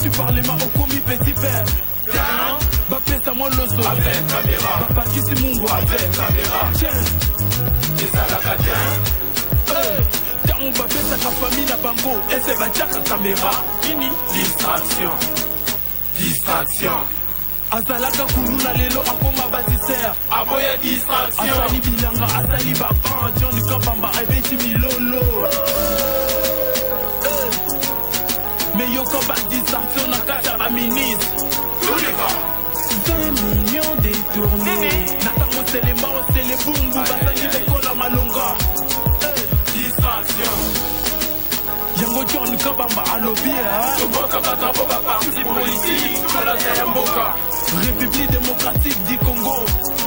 tu parles ma au commis petit père. Bapesa moi l'osso avec caméra. Bapakisi mungu avec caméra. Tiens, et ça la cadien. On va faire sa famille la bango et c'est va dire caméra. Fini. Distraction. Azalaka kuluna lelo akoma batiser. Aboya distraction. Asali bilanga, asali baban. Johnny Kabamba, ebeti milolo. Mais yo koba distraction na kata ba ministre. 20 millions détournés. Natamo c'est les morts, c'est les bumbu. Basangi bekola malonga. Yango John Kabamba alobia Toboka batabo ba parti politique Kola Tayamboka République démocratique du Congo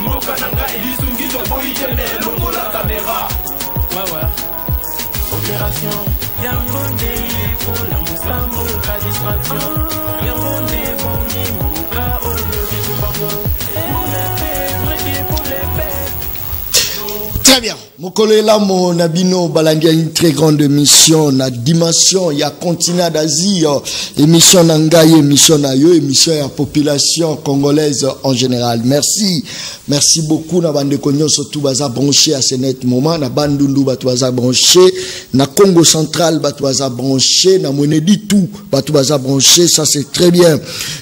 Mboka nanga Elisungi Toboyeme Longo la caméra. Ouais Opération Yangonde pour la Moussambo ka distraction Yangonde Bongi Mouka Olobi Tumbango Très bien. Mokolela mon abino balangia une très grande émission na dimension ya continent d'Asie, émission nangaye, émission na yo, émission ya population congolaise en général. Merci beaucoup na bande konyo surtout baza branché à ce net moment na bandundu batu baza branché na Congo central batu baza branché na Monedi tout batu baza branché, ça c'est très bien.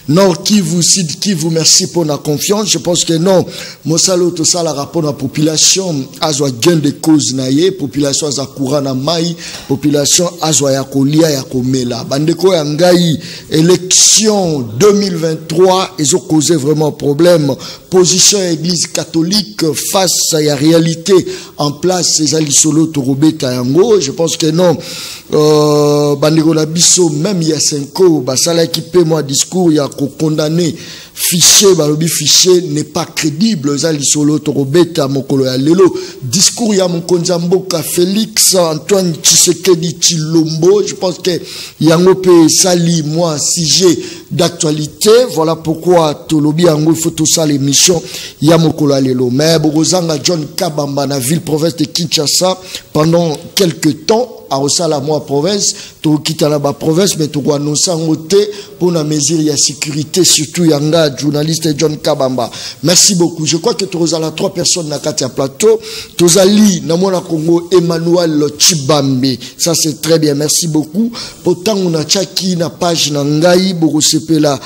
Nord Kivu, Sud Kivu, merci pour la confiance. Je pense que non Mosalo tout ça la rapport à la population azwa gain de cause naye population aza courant na mai population azwa ya kolia ya komela bandeko ya ngai élection 2023 ezo causer vraiment problème position église catholique face à la réalité en place ezali solo torobeta yango. Je pense que non bandeko la biso même il y a 5 ans basala équipé moi discours ya ko condamner fichier balobi fichier n'est pas crédible ezali solo torobeta mokolo ya lelo discours ya mokonzi mboka Félix Antoine Tshisekedi Tshilombo. Je pense que yango pe sali moi sujet d'actualité. Voilà pourquoi tolobi yango il faut tout ça l'émission ya mokolo ya lelo. Mais Borozanga John Kabamba na ville province de Kinshasa pendant quelques temps à Osala moi province to quitter la province mais to annoncer ngoté pour la mesure ya sécurité surtout yanga journaliste John Kabamba. Merci beaucoup. Je crois que tu as 3 personnes na katia plateau. Tozali na mona Congo Emmanuel Chibambe. Ça c'est très bien. Merci beaucoup. Pourtant on a chaki na page na ngai boko sepela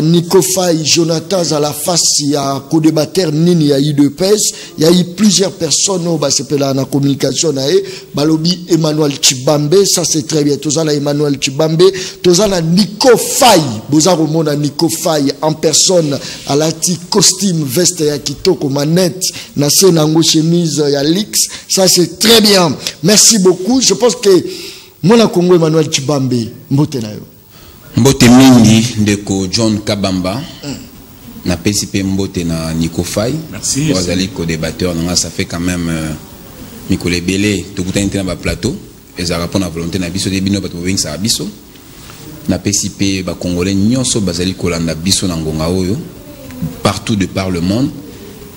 Nico Faye Jonathan à la face ya co-débatteur nini ya IDPS. Il y a eu plusieurs personnes au ba sepela na communication na e balobi Emmanuel Chibambe. Ça c'est très bien. Tozala Emmanuel Chibambe. Tozala Nico Faye. Bozaro mona Nico Faye en personne à la costume veste ya kitoko manette na senango chemise ya lix. Ça c'est très bien. Merci beaucoup. Je pense que mon Congo Emmanuel Chibambe mbote na yo. Mbote mingi ndeko John Kabamba. Na PCP mbote na Nico Faye. Merci. Wazali co-débatteur nga ça fait quand même Mikole Belé to kuta intena ba plateau et ça répond à volonté na biso de bino bato bengisa biso. Na PCP ba congolais nyonso bazali kolanda biso na ngonga oyo partout de par le monde.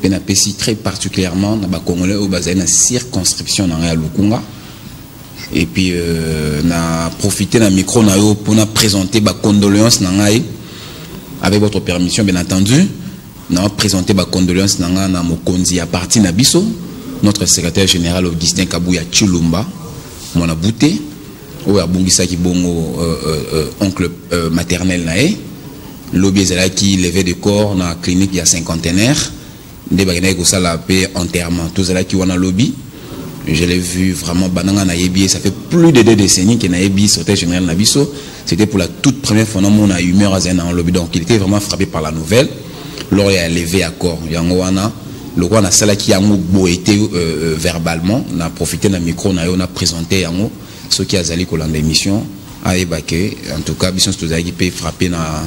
Et na PCP très particulièrement na ba congolais au bazali na circonscription na ya Lukunga. Et puis na profiter na micro na yo pour na présenter ba condoléances na ngai avec votre permission bien entendu. Na présenter ba condoléances na nga na mokonzi ya parti na biso notre secrétaire général Augustin Kabuya Tshilomba mona bouté ou abungisa ki bongo oncle maternel nae lobby ezala ki levé de corps na clinique ya cinquantenaire nde bakena ko sala pe enterrement tout ezala ki wana lobby. Je l'ai vu vraiment bananga na yebi, ça fait plus de 2 décennies qu'il na yebi secrétaire général na biso. C'était pour la toute première fois mon a humeur azena en lobby, donc il était vraiment frappé par la nouvelle. Lors il a levé à corps yango wana le roi na sala ki yango boité verbalement na profité na micro na yo na présenté yango ceux qui azali ko landa émission a ébaqué en tout cas biso tout azali pe frappé na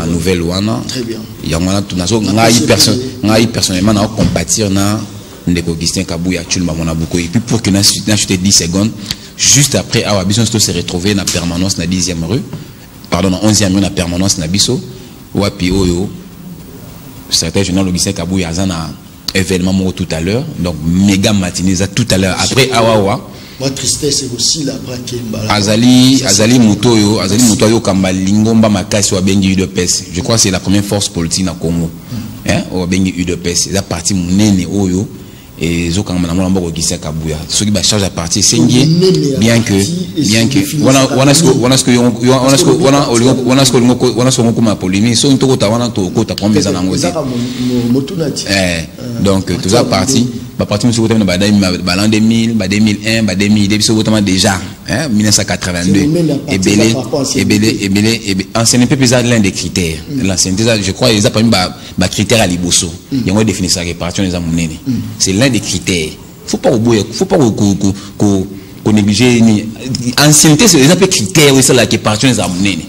nouvelle wana. Très bien. Yango na tout nazo ngai personnellement na compatir na ndeko Augustin Kabuya Tshilomba mona buko et puis pour que na chuté 10 secondes juste après awa biso se retrouver na permanence na 10e rue pardon na 11e rue na permanence na biso wapi oyo secrétaire général Augustin Kabuya azana événement tout à l'heure donc méga matinée tout à l'heure après awa Moi tristesse aussi la braque Azali Mutoyo kamba lingomba makasi wa bengi UDPS. Je crois que c'est la première force politique na Congo. Hein, wa bengi UDPS. La partie munene oyo et zo kamba na mona mboko kisa kabuya. Ceux qui ba charge à partir sengi bien que wana ma polini so ntoko ta wana to ko ta promesa na ngozi. Donc tout ça parti ba parti monsieur Boutama ba l'an 2000 ba 2001 ba 2000 depuis Boutama déjà hein 1982 et ancienneté peut être l'un des critères l'ancienneté je crois ils a pas mis ba critère à liboso il y a définir sa répartition des amunene c'est l'un des critères faut pas négliger ni ancienneté c'est des peu critères oui c'est la répartition des amunene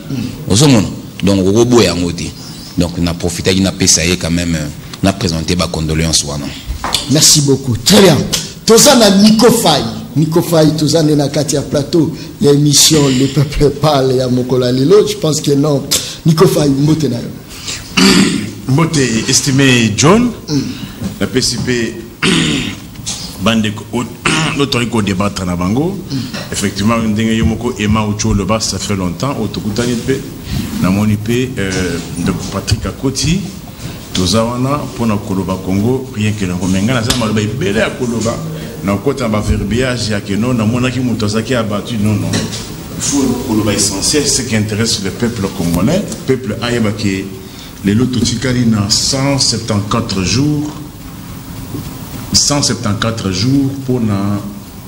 donc au boya ngoti donc on a profité il n'a pas ça quand même on a présenté ba condoléances wana. Merci beaucoup. Très bien. Tozana Nico Faye, Tozana na Katia Plateau, il y a émission Le Peuple Parle, il y a Mokola Lilo, je pense que non. Nico Faye, Mbote na yo. Mbote, estimé John, la PCP, bande l'autorité débattre na bango. Effectivement, ndenge yomoko Emma Ocho le bas, ça fait longtemps, autokutani pe, na monipe de Patrick Akoti. Tozawana pour na koloba Congo rien que na komenga na zama ba ibele ya koloba na kota ba verbiage ya keno na mona ki mutozaki abattu non il faut koloba essentiel ce qui intéresse le peuple congolais peuple ayeba ki les lototikali na 174 jours pour na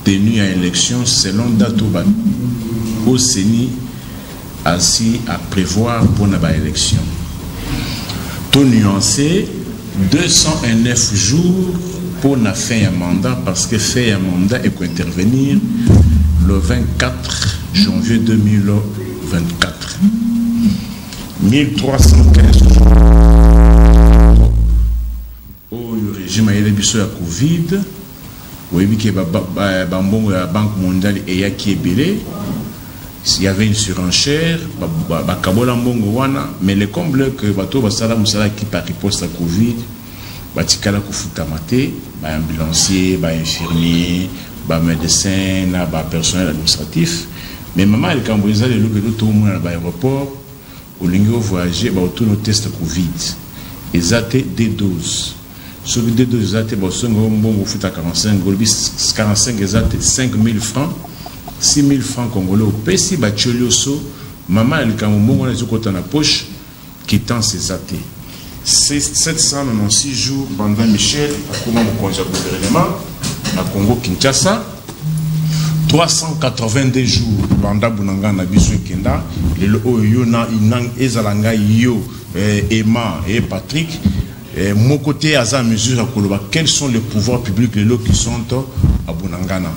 tenue à élection selon date au CENI ainsi à prévoir pour na ba élection. Tout nuancé, 209 jours pour la fin un mandat, parce que fin un mandat est pour intervenir le 24 janvier 2024. 1315 jours au régime à Covid, où il y a la Banque mondiale et qui est belé. Il y avait une surenchère, mais le comble que bateau basala musala qui par riposte à Covid, batikala kufutamate, ba ambulancier, ba infirmier, ba médecin, ba personnel administratif. Mais maman elle cambriza le look de tout le monde à l'aéroport, au lingo voyager, ba autour nos tests Covid. Ils étaient des doses. Sur des doses, ils étaient bon bon futa 45, 45 ils étaient 5000 francs. 6 000 francs congolais au Pessi, Bacholioso, maman elle Kamoumo, on a côté na poche, quittant ses athées. 796 jours, Banda Michel, à comment mon congé gouvernement, à Congo Kinshasa. 382 jours, Banda Bunanga Nabiso Kenda, les Oyona, Inang, Ezalanga, Yo, Emma et Patrick. Mon côté, à sa mesure, à Koloba, quels sont les pouvoirs publics les qui sont à Bunangana?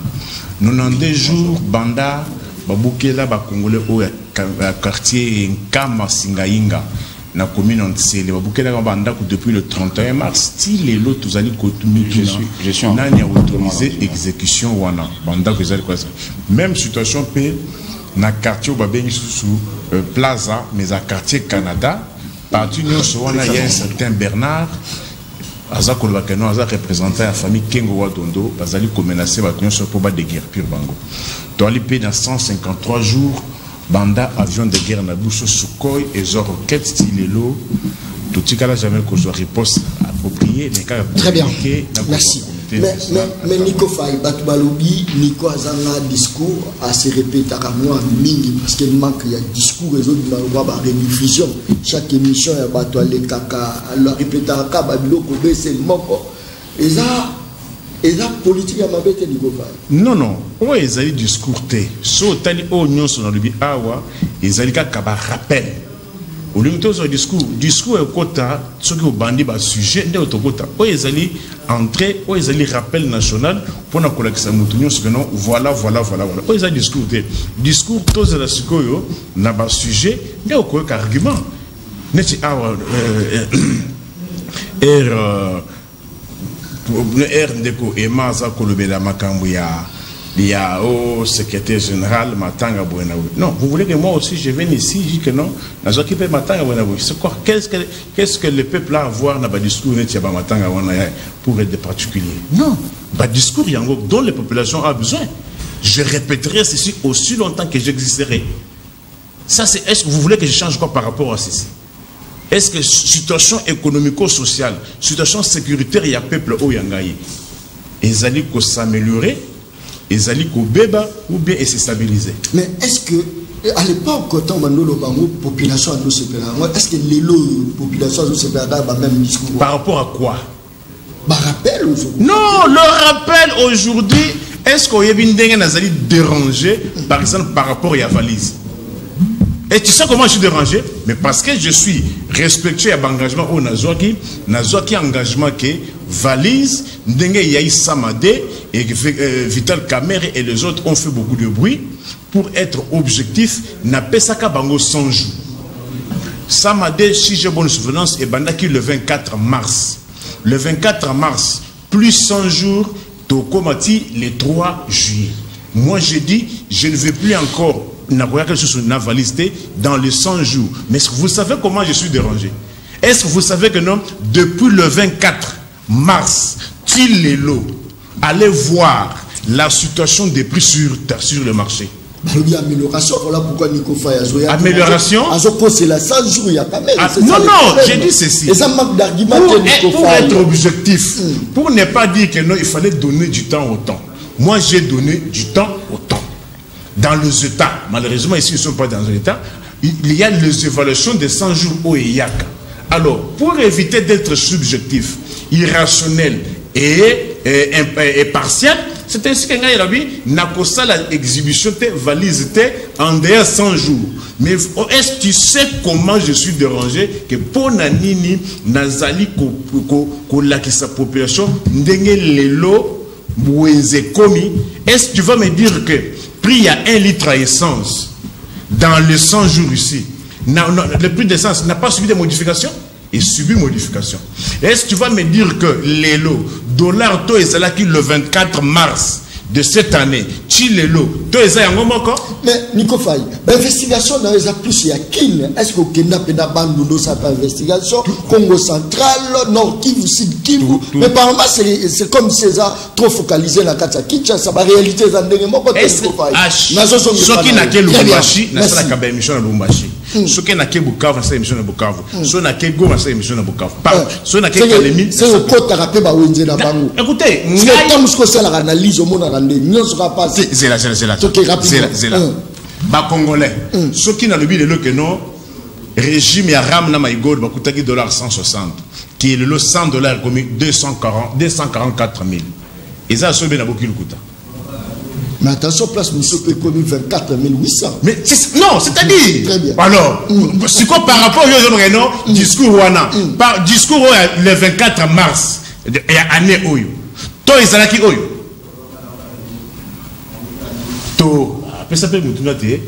92 jours, Banda, Babukela, Bakongolais, au quartier Nkama Singainga, na commune Nsele, Babukela, Banda, depuis le 31 mars, style et l'autre, vous allez continuer. Je suis autorisé exécution, Wana, Banda, vous allez quoi ça. Même situation, na quartier, Babeng, sous Plaza, mais à quartier Canada, partout, il y a un certain Bernard. Aza Kolbakeno, Aza représentant la famille Kengo Wadondo, Bazali ko menacé Bakeno sur pour de guerre pure bango. Dans les pays dans 153 jours, Banda avion de guerre na bouche Sukhoi et Zor roquette Stilelo, tout ce cas là jamais qu'on soit riposte appropriée, les cas. Très bien. Merci. Mais Nico Faye, Batbalobi, Nico Azanga discours à se répéter à moi mingi parce qu'il manque il y a discours les autres dans la rediffusion. Chaque émission il y a bateau les caca, alors répéter à Kaba Biloko c'est moko. Et ça politique à ma bête Nico Faye. Non. Ouais, ils allaient discours té. So tali oignon sur le bi awa, ils allaient Kaba rappel. Au lieu de discours est quota, ce qui est bandit bas sujet de autoquota. Où ils allaient entrer, où ils allaient rappel national pour la collection moutonnion, ce que non, voilà. Où ils allaient discours, tous les sukoyo, n'a pas sujet, mais au quoi argument. N'est-ce pas, ndeko Emma za kolobela makambo ya au secrétaire général Matanga Bouenaoui. Non, vous voulez que moi aussi je vienne ici, je dis que non, nous occupons Matanga Bouenaoui. C'est quoi? Qu'est-ce que le peuple a à voir dans le discours de Matanga Bouenaoui pour être particulier? Non, le discours dont les populations ont besoin. je répéterai ceci aussi longtemps que j'existerai. Ça, c'est, est-ce que vous voulez que je change quoi par rapport à ceci? Est-ce que situation économico-sociale, situation sécuritaire, il y a peuple au Yangaï, ils allaient s'améliorer, ils allaient béba ou bien se stabiliser. Mais est-ce que à l'époque, quand on a la population à nous séparer, est-ce que les populations à nous séparer ont même discours? Par rapport à quoi? Rappel aujourd'hui. Non, le rappel aujourd'hui, est-ce qu'on y a bien dérangé, par exemple, par rapport à la valise? Et tu sais comment je suis dérangé? Mais parce que je suis respectueux à l'engagement au Nazoaki engagement que valise, Ndenge Yaï Samadé et Vital Kamere et les autres ont fait beaucoup de bruit pour être objectif, n'a pas ça qu'à Bango 100 jours. Samadé, si j'ai bonne souvenance, et Bandaki le 24 mars. Le 24 mars, plus 100 jours, Tokomati le 3 juillet. Moi j'ai dit, je ne vais plus encore quelque chose sur la valise dans les 100 jours. Mais est-ce que vous savez comment je suis dérangé? Est-ce que vous savez que non, depuis le 24 mars, Tilelo allez voir la situation des prix sur le marché? Amélioration, voilà pourquoi Nico Faye a joué. Amélioration? C'est la 100 jours, il y a quand même. Non, j'ai dit ceci. Et ça manque d'argument pour être objectif, pour ne pas dire que non, il fallait donner du temps au temps. Moi, j'ai donné du temps au temps. Dans les États, malheureusement, ici, ils ne sont pas dans un État, il y a les évaluations des 100 jours au EIAC. Alors, pour éviter d'être subjectif, irrationnel et partiel, c'est ainsi que n'a pas ça l'exhibition valise en derrière 100 jours. Mais est-ce que tu sais comment je suis dérangé que pour Nanini, Nazali, sa population, Ndenge Lelo, est-ce que tu vas me dire que prix à 1 litre à essence dans les 100 jours ici, le prix d'essence n'a pas subi de modification? Il subit modification. Est-ce que tu vas me dire que les lots, dollar, to est là qui le 24 mars de cette année, Chilelo, to est là encore? Mais Nico Faye, l'investigation dans les plus il y a qui? Est-ce que Kenya Pena Bandudo ça pas investigation? Congo central, Nord Kivu, Sud Kivu. Mais par exemple c'est comme César trop focalisé dans la Kinshasa, ça va réalité dans des moments. Est-ce que ce qui n'a que Lubumbashi, n'a pas la cabane émission à Lubumbashi. Ce qui n'a que Bukavu, c'est émission à Bukavu. Ce n'a que Goma, c'est émission à Bukavu. Ce n'a que Kalemi. C'est le côté rapé ba Wenze na bango. Écoutez, c'est comme ce que c'est la analyse au monde à rendre. Nous sera pas. C'est là. C'est là. Ba Congolais. Ce qui n'a le but de le que non régime ya ram na maïgod ba kutaki $160 qui est le lot $100 comme 244 000. Et ça sobe na boki lukuta. Mais attention, place monsieur peut commis 24 800. Mais non, c'est-à-dire. Très bien. Alors, c'est quoi par rapport au discours wana par discours le 24 mars et année oyo. To ezalaki oyo. To ça peut mutunate.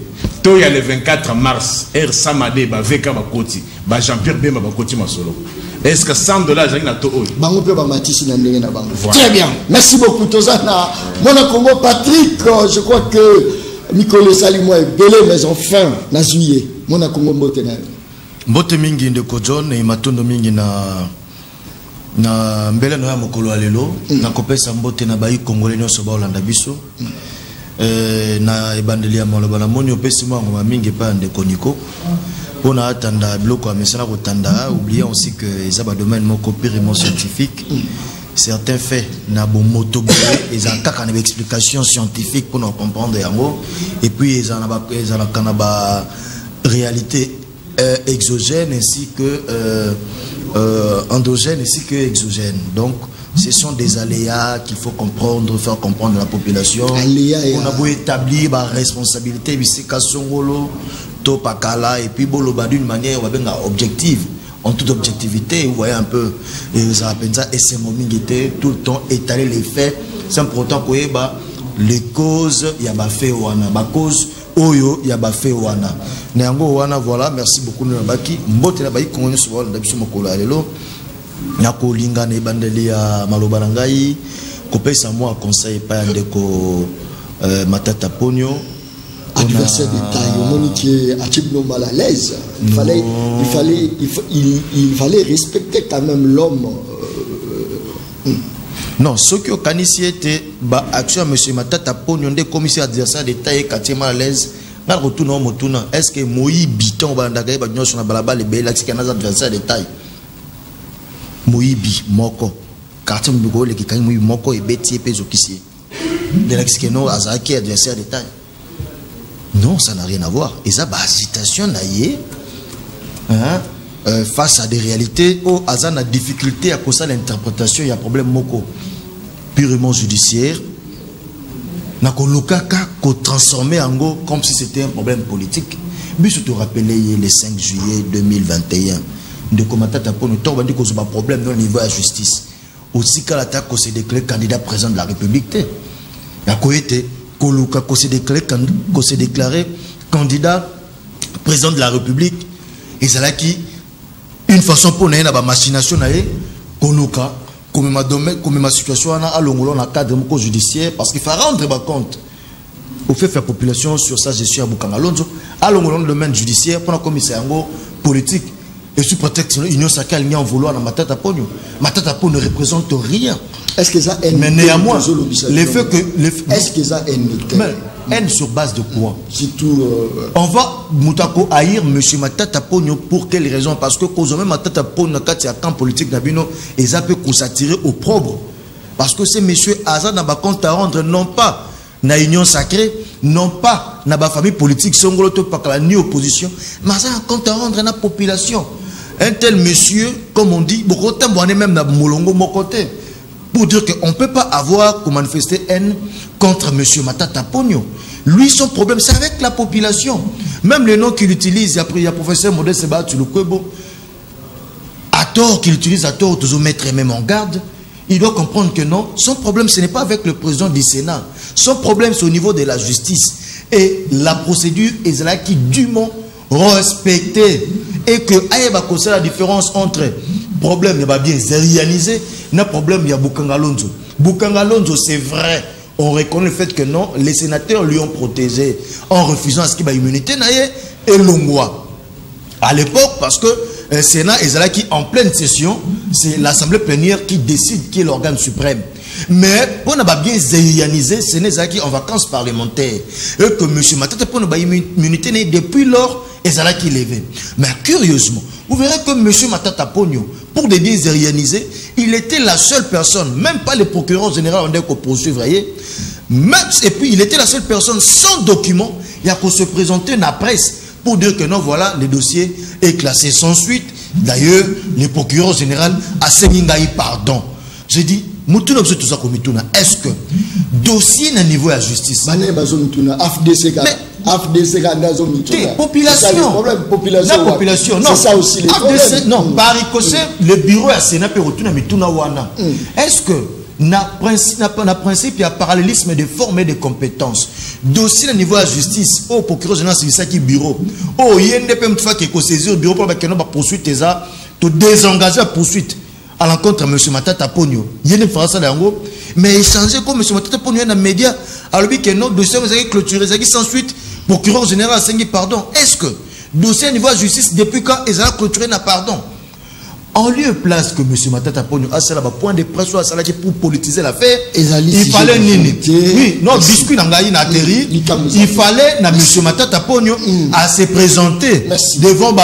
To ya le 24 mars, Samadé ba veka ba koti, ba Jean-Pierre Bemba ba koti masolo. Est-ce que $100 j'ai na to oyo? Bango pe ba matisi na ndenge na bango. Très bien. Merci beaucoup Tozana. Mon Congo Patrick, je crois que Nicolas Salimo est belé mais enfin na juillet. Mon Congo mbotena. Mbote mingi ndeko John et matondo mingi na mbele no ya mokolo alelo na kopesa mbote na bayi congolais nyonso ba Olanda biso. Na ebandeli ya maloba na moni opesi mwango mingi pa ndeko Nico. On a attendu bloc à mesana kotanda. Oublions aussi que les abats domaine moko purement scientifique. Certains faits na bon moto ils ont qu'à une explication scientifique pour nous comprendre yango. Et puis ils ont kanaba réalité exogène ainsi que endogène ainsi que exogène. Donc ce sont des aléas qu'il faut comprendre, faire comprendre à la population. On a beau établir la responsabilité, et puis d'une manière objective, en toute objectivité, vous voyez un peu, et c'est mon minguité, tout le temps étaler les faits, sans pour autant que les causes, il y a des faits, cause, oyo, il y a des faits, voilà, merci beaucoup, Nabaki, mbote la baï, qu'on se voit, d'habitude, mon collègue, Nako linga ne bandeli ya maloba na ngai kopesa moi conseil pa ndeko Matata Ponyo adversaire de taille monique atibno mal à l'aise. Il fallait respecter quand même l'homme. Non, ce qui a était action à M. Matata Ponyo, des commissaires adversaires d'État et quartier mal à l'aise. Est-ce que Moïse Biton va ndaga ba nyonso na balaba le bela qui kana adversaire d'État? Moïbi moko quartier mbiko le kikani Moïbi moko et beti peso kisi. De l'exkeno azaki adversaire d'État. Non, ça n'a rien à voir. Et ça agitation naïe face à des réalités où Azan a difficulté à causer l'interprétation, il y a un problème moko purement judiciaire. N'a qu'on transformer en go comme si c'était un problème politique. Mais je te rappelle le 5 juillet 2021 de commentateur pour nous tomber dit que c'est un problème au niveau de la justice. Aussi qu'à l'attaque qu'on s'est déclaré candidat président de la République. Il y a qu'on s'est déclaré candidat président de la République. Et c'est là qui une façon pour nous la machination koluka comme ma situation à l'ongolo dans le cadre judiciaire parce qu'il faut rendre compte au fait faire population sur sa gestion à Bukangalonzo à l'ongolo dans le domaine judiciaire pour la commissaire politique et sous prétexte l'union sacrée en vouloir dans Matata Ponyo ne représente rien. Est-ce que ça mais néanmoins le fait que est-ce que ça haine sur base de quoi? On va Moutako haïr M. Matata Ponyo pour quelle raison? Parce que quand même Matata Ponyo quand il y a camp politique d'Abino et ça peut s'attirer au propre parce que ces messieurs Azan n'a pas compte à rendre non pas na union sacrée non pas na ba famille politique songoloto pas ni opposition mais ça a compte à rendre na population. Un tel monsieur comme on dit beaucoup de temps on est même na molongo mon côté pour dire qu'on ne peut pas avoir comme manifester haine contre M. Matata Ponyo. Lui, son problème, c'est avec la population. Même le nom qu'il utilise, il y a professeur Modeste Seba Tulukwebo, à tort qu'il utilise, à tort, toujours mettre même en garde, il doit comprendre que non, son problème, ce n'est pas avec le président du Sénat. Son problème, c'est au niveau de la justice. Et la procédure est là qui est dûment respectée. Et que, il va causer la différence entre problème, il va bien zérianiser, n'a problème, il y a Bukangalonzo. Bukangalonzo, c'est vrai. On reconnaît le fait que non, les sénateurs lui ont protégé en refusant à ce qu'il y ait immunité et Longwa. À l'époque, parce que le Sénat est là qui, en pleine session, c'est l'Assemblée plénière qui décide qui est l'organe suprême. Mais on a bien zérianisé, ce n'est pas qui en vacances parlementaires. Et que M. Matata pour une immunité depuis lors, et c'est là qu'il levé. Mais curieusement, vous verrez que M. Matata Ponyo, pour des biens zérianisés, il était la seule personne, même pas le procureur général, on dit qu'on poursuivre, même, et puis il était la seule personne sans document, il y a qu'on se présentait dans la presse pour dire que non, voilà, le dossier est classé sans suite. D'ailleurs, le procureur général a saigné pardon. J'ai dit, est-ce que dossier à niveau de la justice population non ça aussi non par le bureau à Sénat peut retourner mituna wana est-ce que na principe il y a parallélisme de forme et de compétences dossier à niveau de la justice au procureur général c'est ça qui bureau oh yende peut me faire que saisir bureau pour que non ba poursuite ça to désengager la poursuite à l'encontre de M. Matata Ponyo. Il y a une phrase là-haut, mais échanger comme M. Matata Ponyo dans les médias, alors que non, dossier vous avez clôturé, sans suite, procureur général a signé pardon. Est-ce que dossier à niveau de la justice, depuis quand ils ont clôturé n'a pardon? En lieu et place que M. Matata Ponyo a cela point de presse ou à cela pour politiser l'affaire, il fallait nini. Oui, non, biscuit n'a pas atterri. Il fallait na M. Matata Ponyo à se présenter devant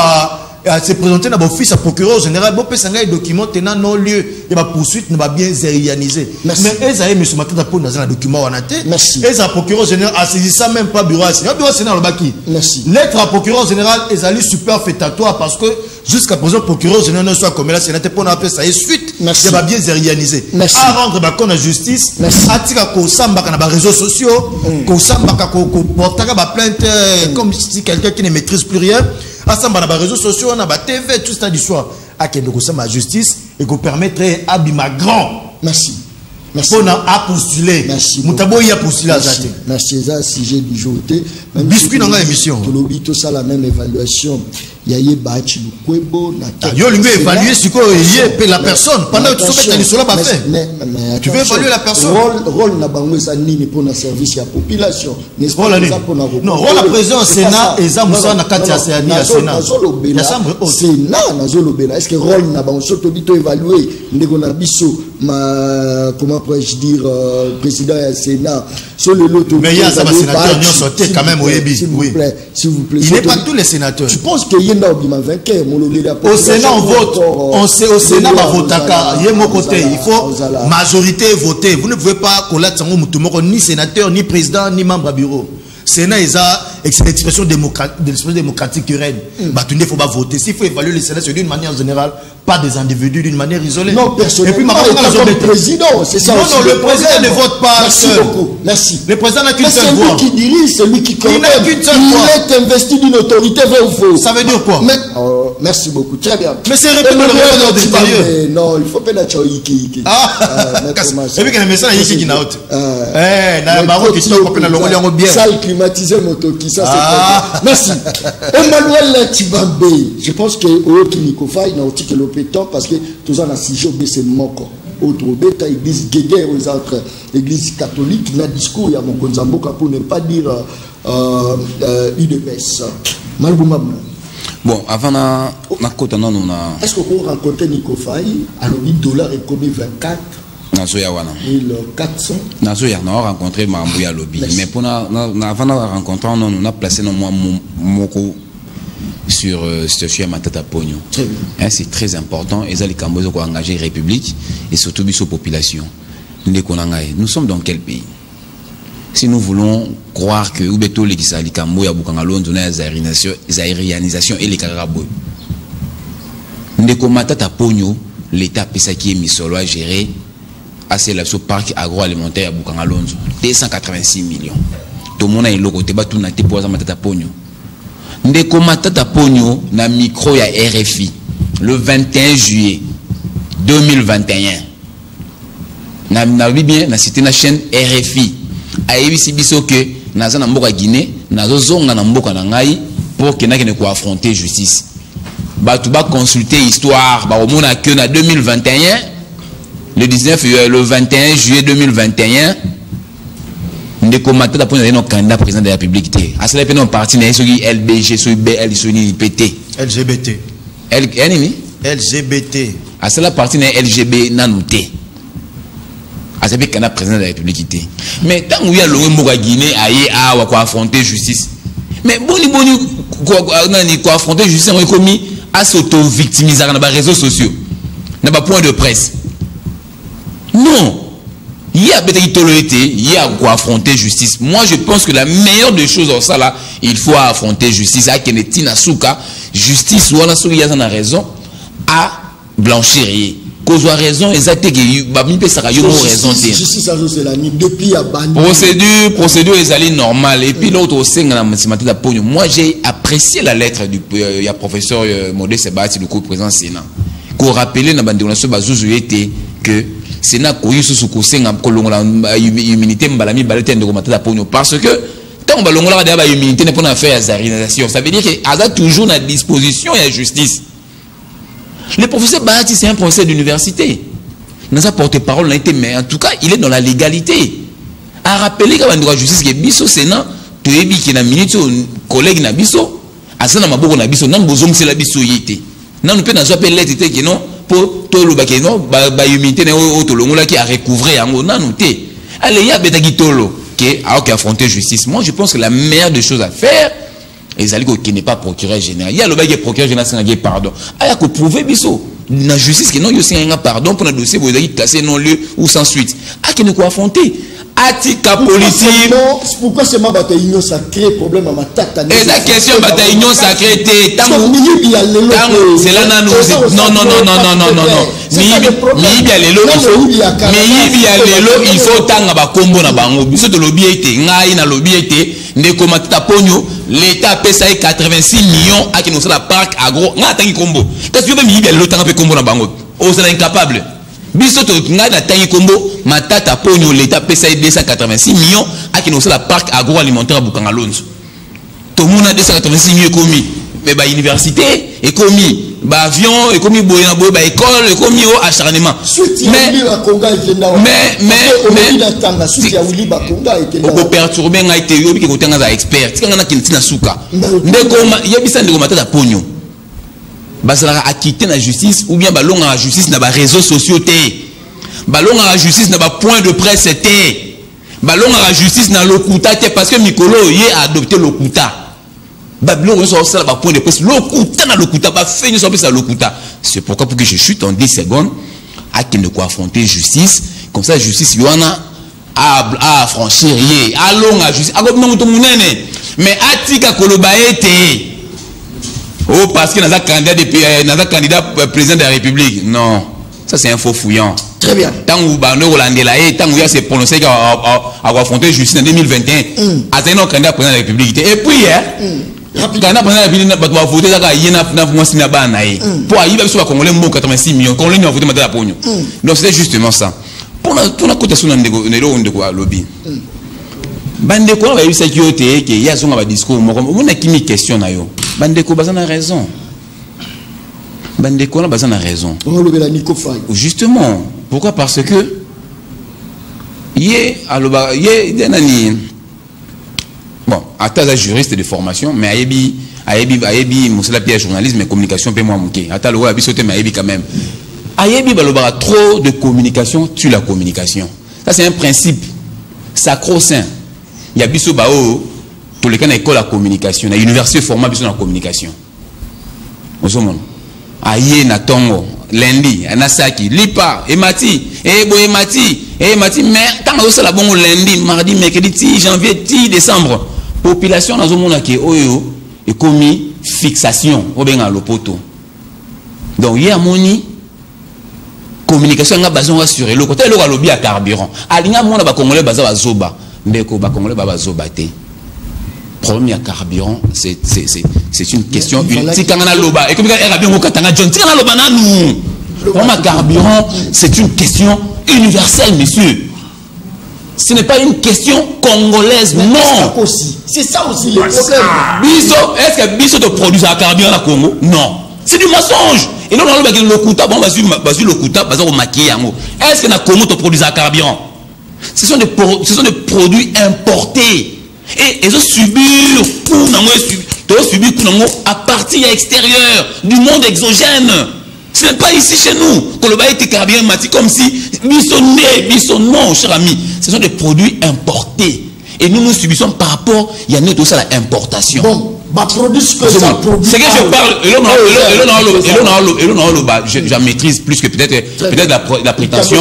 à se présenter dans l'office à procureur général, bon les documents tenant non lieu et ma poursuite ne va bien zérianiser. Mais ils avaient M. Matata Ponyo dans un document en athée. Et un procureur général a saisi ça même pas bureau à Sénat. Bureau à Sénat le baki. Lettre à procureur général est allée superfétatoire parce que jusqu'à présent procureur général ne soit comme là Sénat pour appeler ça et suite il va bien zérianiser. À rendre compte à justice, à tirer qu'au samba dans les réseaux sociaux, qu'au samba qu'au porter la plainte comme si quelqu'un qui ne maîtrise plus rien. Ensemble dans les réseaux sociaux, on a la TV, tout ça du soir. À qui nous sommes à justice et qu'on permettrait à Bima grand. Merci. Merci. On a postulé. Merci. Moutaboy a postulé à Zate. Merci. C'est ça, sujet du jour. Biscuit dans l'émission. Tout ça, la même évaluation. il y a eu Bachi Lukwebo, yo lui évaluer ce que la personne pendant que tu fais les sols fait. Tu veux évaluer la personne. Rôle na bango ça nini pour le service à la population. N'est-ce pas pour non, rôle la président Sénat et ça Moussa na kati ya Sénat. Sénat na zolobela. Est-ce que rôle na bango surtout bito évaluer ndeko na biso comment pourrais-je dire président du Sénat sur le lot. Mais il y a ça sénateur non sorti quand même s'il vous plaît. Il n'est pas tous les sénateurs. Je pense que au Sénat on vote, on sait au Sénat va voter il faut majorité voter. Vous ne pouvez pas collater ni sénateur ni président ni membre à bureau. Sénat c'est l'expression démocratique qui règne. Il faut pas voter. S'il faut évaluer le Sénat d'une manière générale, pas des individus d'une manière isolée. Non, personnellement, le président, c'est ça. Non, le président ne vote pas seul. Merci beaucoup. Merci. Le président n'a qu'une seule voix. C'est lui qui dirige, c'est lui qui connaît. Il n'a qu'une seule voix. Il est investi d'une autorité, vrai ou faux. Ça veut dire quoi? Merci beaucoup. Très bien. Mais c'est répété le détaillé. Non, il faut pas la choïki. C'est lui qui a un message qui n'a pas. Salle climatisée, motoki, ça c'est très bien. Merci. Emmanuel Tibambe, je pense que Oki Nikofai n'a aussi que l'opétant parce que tout ça, si j'ai oublié, c'est moko. Autre bêta, église guéguerre aux autres églises catholiques, n'a discours, il y a mon konzamboka pour ne pas dire UDPS. Malboumam. Bon, avant na kota non on a. Est-ce qu'on peut rencontrer Nikofai alors $1 est commis 24 1400 Nazoya on a rencontré Mambouya Lobby mais pour avant de rencontrer on a placé non moi moko sur situation Matata Pogno. C'est très important et ça les Cambodgiens qui ont engagé République et surtout biso population. Nous sommes dans quel pays? Si nous voulons croire que Ubeto les Cambodgiens Bukangalon donner les aérianisations et les Karaboy. Ndeko Matata Pogno l'État pesa qui est misolo à gérer à ce parc agroalimentaire à Bukangalonzo 286 millions. Tout le monde a un logo te batu na te poza Matata Pogno. Ndeko Matata Pogno na micro ya RFI le 21 juillet 2021. Na bien na cité na chaîne RFI. Ayebi biso que naza na mboka Guinée, nazo zonga na mboka na ngai pour que nakene ko affronter justice. Batu ba consulter histoire, ba omona que na 2021 le 21 juillet 2021 ndeko Matata Pogno est candidat président de la République. À cela pe non parti na soki LBG soki BL soki PT LGBT LGBT à cela parti na LGB nanuté à cela candidat président de la République. Mais tant où il y a le mboka Guinée aye awa ko affronter justice. Mais boni ko affronter justice on est commis à s'auto-victimiser dans les réseaux sociaux, dans les points de presse. Non. Il y a il y a quoi affronter justice. Moi, je pense que la meilleure des choses en ça là, il faut affronter justice. À Kenetina Souka, justice, ou on a raison, à blanchir. Cause a raison, exactement, raison. Justice, c'est la nuit, depuis à Bani. Procédure est allée normale. Et puis l'autre aussi, moi, j'ai apprécié la lettre du professeur Modeste Sebati, le co-président Sénat. Qu'on rappelait dans la base que Sénat koyi sous kosenga kolongola immunité mbalami balete ndeko Matata Pogno parce que tant on balongola d'aba immunité ne pour faire azarisation ça veut dire que aza toujours à disposition et à justice. Le professeur Bahati c'est un professeur d'université. Dans sa porte-parole n'a été mais en tout cas il est dans la légalité. À rappeler que la justice que biso Sénat to ebi ki na minute collègue na biso asana maboko na biso nan bozong c'est la biso yité. Nan peut na so appelle lettre que non pour tout le baquet non ba humilité ne otolongola qui a recouvrer en noté allez il y a betaki tolo qui a affronter justice. Moi je pense que la meilleure des choses à faire et qui n'est pas procureur général il y a le baquet procureur général c'est pardon il y a que prouver biso la justice que non il y a un pardon pour le dossier vous avez classé non lieu ou sans suite à qui ne quoi affronter atika politique pourquoi c'est ma bataille union sacrée problème à ma tête et la question bataille union sacrée c'est là il faut tanga ba kombo na bango biso de lobby été ngai na lobby été ndeko Matata Pogno l'état pesa 86 millions à qui nous la parc agro nga tangi kombo parce que même il y a le tanga pe kombo na bango on est incapable. Biso to nga na tangi kombo Matata Pogno l'état pesa 286 millions à qui nous la parc agroalimentaire à Bukangalonzo. Tout le monde a 286 millions commis. mais bah université et commis bah avion et commis boy bah école et commis au acharnement mais on perturber nga été yo bi ko tanga za expert tika na kintina suka ndeko yebisa ndeko matata ponyo basala acquitter la justice ou bien balonga la justice na ba réseaux sociaux té balonga la justice na ba point de presse té balonga la justice na lokuta té parce que Mikolo yé a adopté lokuta Babylone sur ça ba point de presse lokuta na lokuta ba fait sur ça lokuta c'est pourquoi pour que je chute en 10 secondes à qui ne quoi affronter justice comme ça justice yoana à franchir yé allonga justice a comme tout munene mais atika koloba été oh parce que dans un candidat président de la République non ça c'est un faux fouillant très bien tant où bando holandais tant où il s'est prononcé à affronter justice en 2021 à un candidat président de la République et puis candidat président de la République va voter ça il y a na moi sina ba naé pour il va sur congolais mo 86 millions congolais va voter madame ponyo donc c'est justement ça pour la cotation de ndeko lobby bande ko va yusa kiote ke ya zonga ba discours mo na kimi question na yo bande ko bazana raison bande ko na bazana raison justement pourquoi parce que yé aloba yé nani bon ata juriste de formation mais ayebi musala pia journalisme et communication pe moi muké ata lo abisote mais ayebi quand même ayebi baloba trop de communication tue la communication ça c'est un principe sacro-saint. Il y a biso bao pour les cas na école à communication na université format biso na communication ozomon aye na tongo lundi anasaki lipa emati mais tant que ça la bon lundi mardi mercredi janvier décembre population na zomona ke oyo et commis fixation au benga lopoto donc hier moni communication nga bazon assurer le côté le lobby à carburant alinga mona ba congolais baza bazoba ndeko ba congolais ba bazoba te problème ya carburant c'est une question si kangana loba et comme era bien okatanga John tika na loba nanu problème carburant c'est une question universelle monsieur ce n'est pas une question congolaise mais non c'est ça aussi le problème biso est-ce que biso de produire à carburant à Congo non c'est du mensonge et non on va dire le kuta bon basu le kuta baza ko maquiller yango est-ce que na Congo to produire à carburant ce sont des produits importés et ils ont subi à partir extérieure du monde exogène. Ce n'est pas ici chez nous que le bail était carburant mati comme si bisson non cher ami, ce sont des produits importés et nous subissons par rapport il y a tout ça la importation. Bon. C'est que je parle, je maîtrise plus que peut-être la prétention,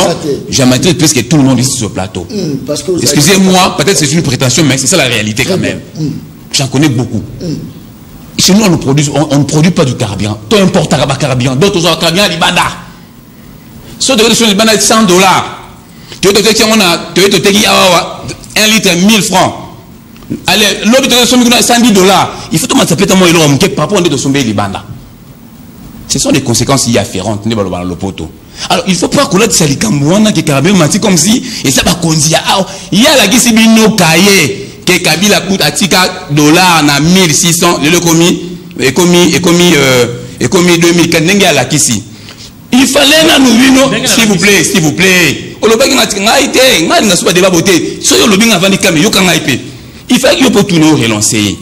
je maîtrise plus que tout le monde ici sur le plateau. Excusez-moi, peut-être c'est une prétention, mais c'est ça la réalité quand même. J'en connais beaucoup. Chez nous, on ne produit pas du carburant. Toi, importe un carburant, d'autres ont un carburant à l'Ibanda. Sauf que sur l'Ibanda, $100. Tu veux te dire 1 litre 1000 francs. Allez, l'hôpital de $110. Il faut que tu t'appelles tellement énorme par rapport à de Libanda. Ce sont des conséquences y afférentes. Alors, il ne faut pas qu'on ait de salikambouana qui carabé mati comme si et ça va conduire. Il y a la guise bino kaye que Kabila coûte à tika dollars na 1600 le commis et commis 2000 n'engue à la kisi. Il fallait na nous s'il vous plaît. O lobaki na tinga ite, ngani na suba débat beauté. So yo lobi ngavandi kamé yo kanga ipe. Il fait qu'il faut tout nous relancer.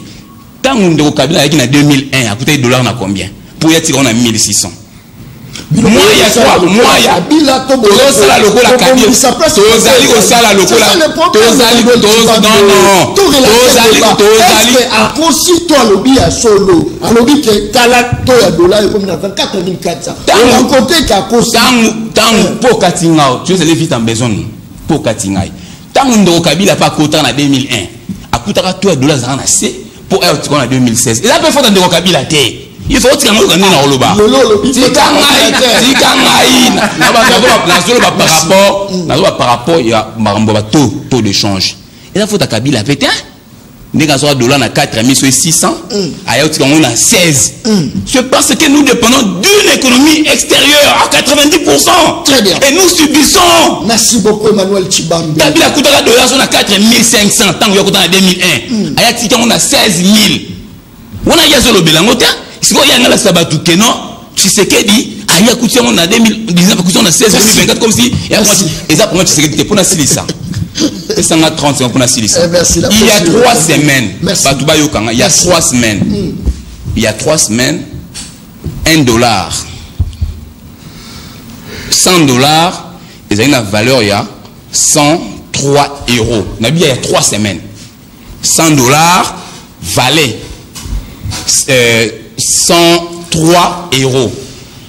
Tant que nous Kabila qui en 2001 a coûté $, na combien? Pour y attirer on a 1600. Moi il y a quoi? Moi il y a Kabila to la lokola Kabila. Tozali ko sala lokola. Tozali à consi toi lobby à solo. À lobby que kala to ya $, comme dans 4400. On côté ka consi. Tant pour katinga, tu sais les vite en besoin pour katinga. Tant que Kabila pas coûté en 2001. Akutaka $, na C pour être en 2016. Et là peut faire dans Kabila té. Il faut que nous gagnions dans Oloba. Par rapport il y a taux de change. Et là faut que Kabila pété. Nous avons $, na 4600. Ailleurs on a 16. C'est parce que nous dépendons d'une économie extérieure à 90%. Très bien. Et nous subissons. Merci beaucoup Emmanuel Chibambe. Kabila coûtera $, on a 4500 tant qu'on a 2001. Ailleurs on a 16 000. On a yazolo belangote. Si vous avez un sabatou que non, Tshisekedi, il y a coûté en 2019, on a 16, 2024, comme si, et ça pour moi, Tshisekedi, pour la Silissa. Et ça a 30 secondes pour la Silissa. Il y a 3 semaines, il y a 3 semaines, il y a 3 semaines, $1, $100, et ça a une valeur, il y a 103 €. Il y a 3 semaines. $100 valait 103 €.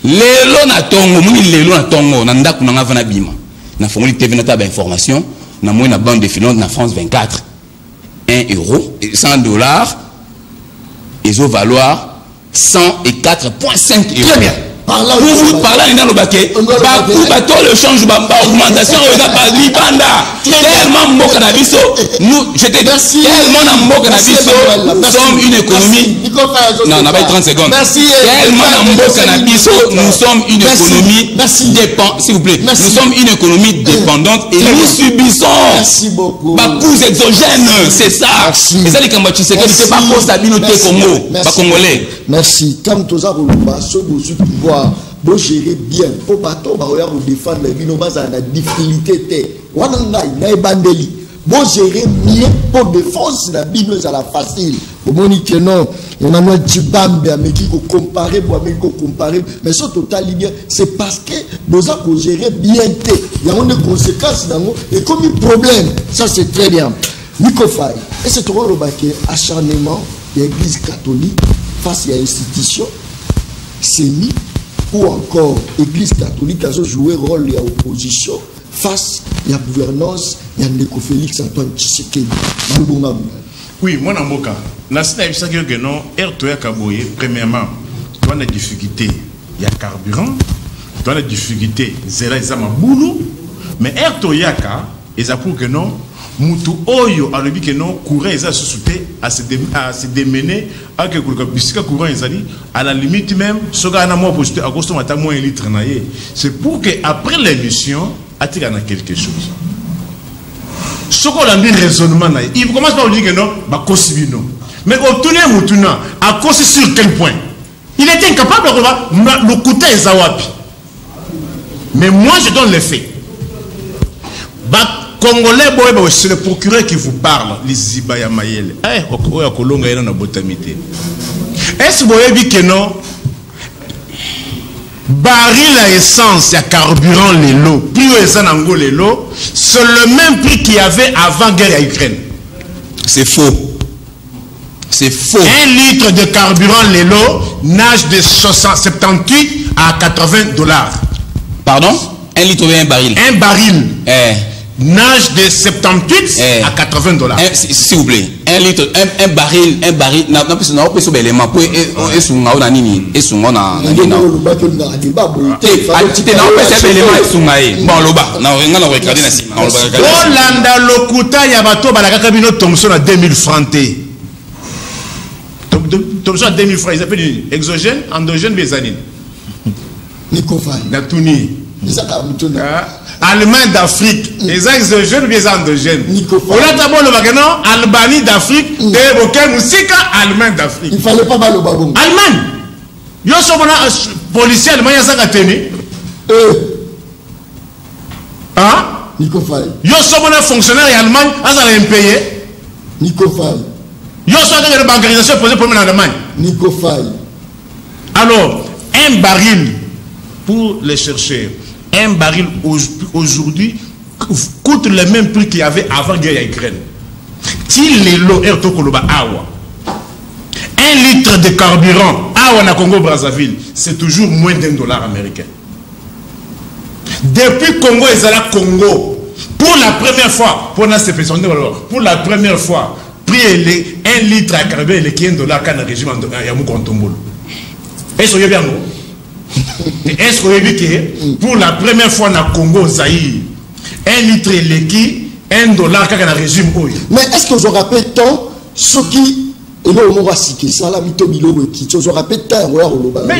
Lelo na tongo, muni lelo na tongo, na ndaku na ngavana bima. Na fongoli TV na taba information, na moi na bande de finance na France 24. €1 et $100, ils ont valoir 104,5 €. Très bien. Pour vous parler dans le baquet, le change augmentation tellement nous j'étais tellement nous sommes une économie. Non, on a pas 30 secondes. Nous sommes une économie dépendante, s'il vous plaît. Nous sommes une économie dépendante et nous subissons beaucoup exogènes, c'est ça. Et ça les Cambodgiens, c'est pas pour stabilité Congolais. Merci. Comme tous pouvoir bon gérer bien pour bateau défendre les binomas à la difficulté bon gérer bien pour défense la binois à la facile au monique non on a notre Djibambe mais qui comparer pour comparer mais ce total bien c'est parce que nous avons géré bien il y a des conséquences dans et comme un problème ça c'est très bien Nico Faye et c'est trop le baquet acharnement de l'église catholique face à l'institution semi ou encore l'église catholique a joué rôle de l'opposition face à la gouvernance de Félix Antoine Tshisekedi. Oui, moi, dans mon cas, que non, premièrement, tu as des difficultés, il y a carburant, tu as des difficultés, mais Ertoyaka, ils apprennent que non, Moutou Oyo a le que non, courir les sociétés à se démener à que courant à la limite même, ce gars a moins posté à cause de ma moins litre. C'est pour que après l'émission, il y a quelque chose. Ce qu'on a dit raisonnement, il commence par dire que non, bah non. Mais obtenir Moutuna, à cause sur quel point il était incapable de voir le côté Zawapi. Mais moi je donne les faits. Congolais, c'est le procureur qui vous parle, les Zibaya Mayele. Est-ce que vous avez vu que non? Baril à essence, il y a carburant, les lots, prix les lots, c'est le même prix qu'il y avait avant guerre à Ukraine. C'est faux. C'est faux. 1 litre de carburant, les lots, nage de 78 à $80. Pardon? 1 litre ou un baril? Un baril. Nage de 78 à $80. S'il vous plaît, 1 litre, un baril, n'a pas besoin d'éléments pour Allemagne d'Afrique, les exogènes ou les endogènes. On a d'abord le magasin, Albanie d'Afrique, et auquel Moussika, Allemagne d'Afrique. Il ne fallait pas mal au bagon. Allemagne. Yo sommes policier allemand, il y a ça à tenir. Hein? Nico Faye. Yo sommes fonctionnaire et Allemagne, ça va payer. Nico Faye. Yo sommes une bancarisation posée pour en Allemagne. Nico Faye. Alors, un baril pour les chercher. Un baril aujourd'hui coûte le même prix qu'il y avait avant la guerre à Ukraine. Si les lots est au Koloba Awa, 1 litre de carburant Awa na Congo Brazzaville, c'est toujours moins d'$1 américain. Depuis Congo et Zala Congo, pour la première fois, pour la première fois, prix 1 litre à carburant et $1 quand le régime à Yamoukontombolo. Est-ce que vous avez bien? Est-ce que vous avez vu que pour la première fois dans le Congo, Zaïre, 1 litre l'équi, $1 quand le régime. Mais est-ce que je rappelle tant ce qui est là au Mourasiki, ça la mitomilo qui je rappelle tant mais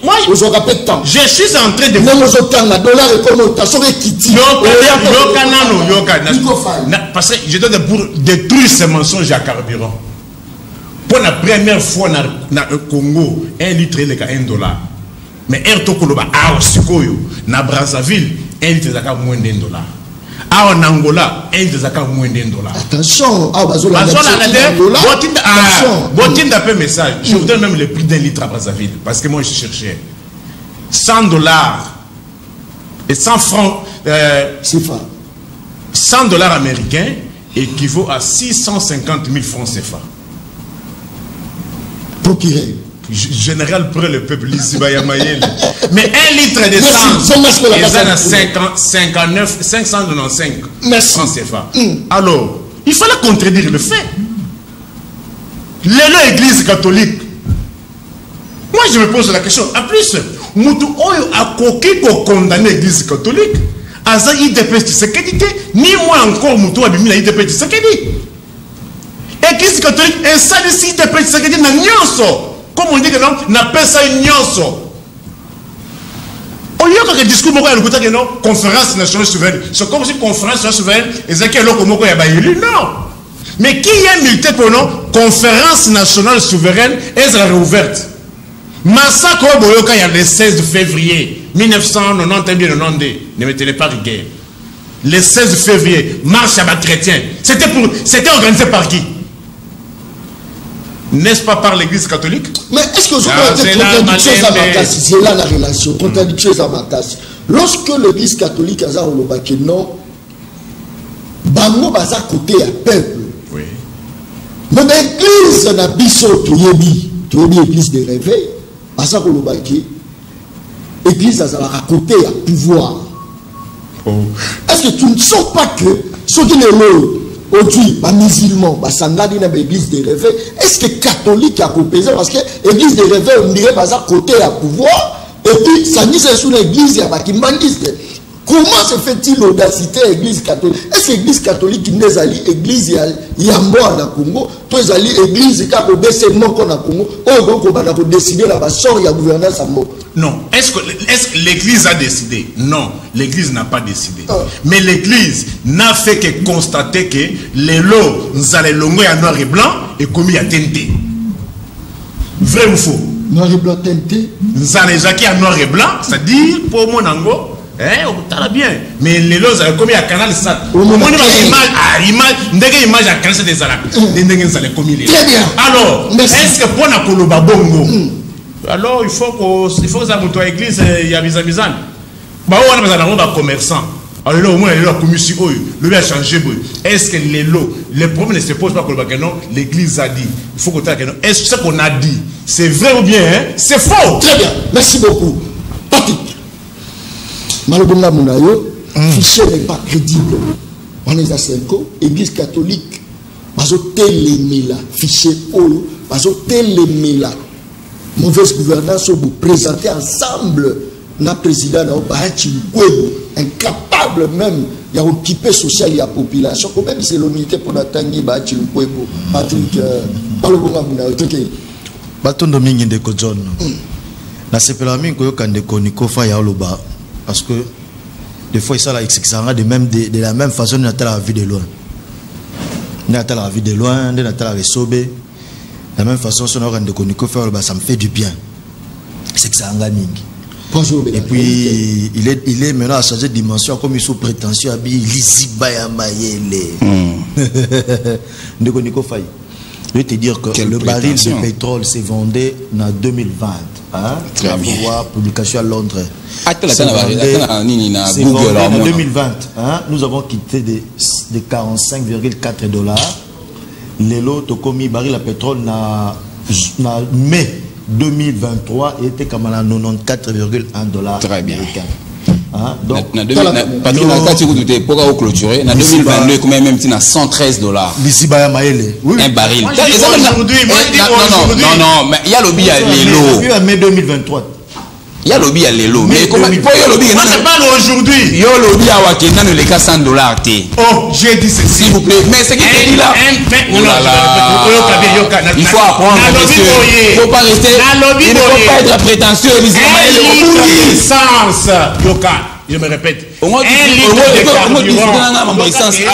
moi je rappelle tant. Je suis en train de non je tant la dollar et comment tu saurais qui parce que je donne pour détruire ces mensonges à carburant. Pour la première fois dans le Congo, 1 litre est $1. Mais Ertokoloba, na Brazzaville, 1 litre est moins $1. En Angola, 1 litre est moins $1. Attention, un message. Je vous donne même le prix d'1 litre à Brazzaville. Parce que moi, je cherchais $100 et 100 francs. $100 américains équivaut à 650 000 francs CFA. Procuré. Général pour le peuple ici, mais 1 litre d'essence, ils ont 595 francs CFA. Alors, il fallait contredire le fait. L'église catholique. Moi, je me pose la question. En plus, Moutou Oyo a coqué pour condamner l'église catholique. Aza IDP Tshisekedi, ni moi encore Moutou a bimi la IDP Tshisekedi. L'église catholique est ça ici IDP Tshisekedi na nyonso. Comme on dit que non, n'a pas ça nyonso. Au lieu que le discours moko ya lokuta que non, conférence nationale souveraine. C'est comme si conférence nationale souveraine, ezaki loko moko ya ba élu non. Mais qui est milité pour non conférence nationale souveraine est réouverte. Massacre Boyoka il y a le 16 février 1990, ne mettez pas rigueur. Le 16 février, marche à bas chrétien. C'était organisé par qui? N'est-ce pas par l'église catholique? Mais est-ce que vous avez contradiction à ma casse? C'est là la relation, contradiction à ma casse. Lorsque l'église catholique a dit non, bango baza côté à peuple. Oui. Mais l'église n'a biso toyebi église de réveil. Baza kolobaki église a à côté à pouvoir. Oh. Est-ce que tu ne sens pas que ceux qui les lots aujourd'hui, les musulmans, les églises de réveil, est-ce que les catholiques a coupé parce que l'église de réveil, on dirait à côté à pouvoir, et puis ça dit c'est sur l'église, il y a pas qui manquiste. Comment se fait-il l'audacité à l'église catholique? Est-ce que l'église catholique qui n'est pas l'église Yamboa dans le Congo, toi l'église qui a décidé qu'on a Congo, on a décidé la sort, il y a gouvernance à mort. Non. Est-ce que l'église a décidé? Non, l'église n'a pas décidé. Mais l'église n'a fait que constater que les lots, nous allons longuer à noir et blanc et commis à tenter. Vrai ou faux? Noir et blanc teinté. Nous allons jacquer à noir et blanc, c'est-à-dire pour mon ango. On bien. Mais les lots avaient commis à Canal Sat. On a image à Canal Sat des Arabes. Très bien. Alors, est-ce que pour la Koloba Bongo, alors il faut que ça monte à l'église, il y a bizarre. Bah, on a besoin d'un commerçant. Alors là, au moins, la commission, le bien a changé. Est-ce que les lots, le problème ne se pose pas que non, l'église a dit. Il faut qu'on t'a non. Est-ce que ce qu'on a dit, c'est vrai ou bien, hein? C'est faux? Très bien. Merci beaucoup. Patrick. Malobonga Mounayo, fichier n'est pas crédible. On est à 5 ans, église catholique, bazo télémela, fichier Olo, bazo télémela. Mauvaise gouvernance, vous présentez ensemble, na président, incapable même, il y a occupé social, il y a population, quand même c'est l'unité pour Natangi, Patrick, Malobonga Mounayo, Baton Domingue de Kodjon. Na sepelami ko yokande ko nikofa ya oloba. Parce que des fois, ça de la même façon, on a la vie de loin. On a la vie de loin, on a la sauvé. De la même façon, si on a ça me fait du bien. C'est que ça a un et puis, il est maintenant à changer de dimension, comme il est sous prétention, il je vais te dire que le baril de pétrole s'est vendu en 2020. Hein? Très bien. Publication à Londres. C'est en 2020. Hein? Nous avons quitté de 45,4 $. Les lots de commis baril à pétrole en mai 2023 était comme à 94,1 $. Très bien. Hein? Donc, en 2022, combien même à 113 $. Oui. Un baril. Non, mais il y a le billet à l'élo. En mai 2023. Il y a le billet à l'élo. Mais comment il faut le billet? Moi, c'est pas aujourd'hui. Il y a le billet à Wakena, ne les cas $100. Oh, j'ai dit ceci. S'il vous plaît. Mais c'est qui te dit là? Il faut apprendre, monsieur. Il ne faut pas rester. Il ne faut pas être prétentieux. Licence. Yoka, je me répète. Un litre de carburant.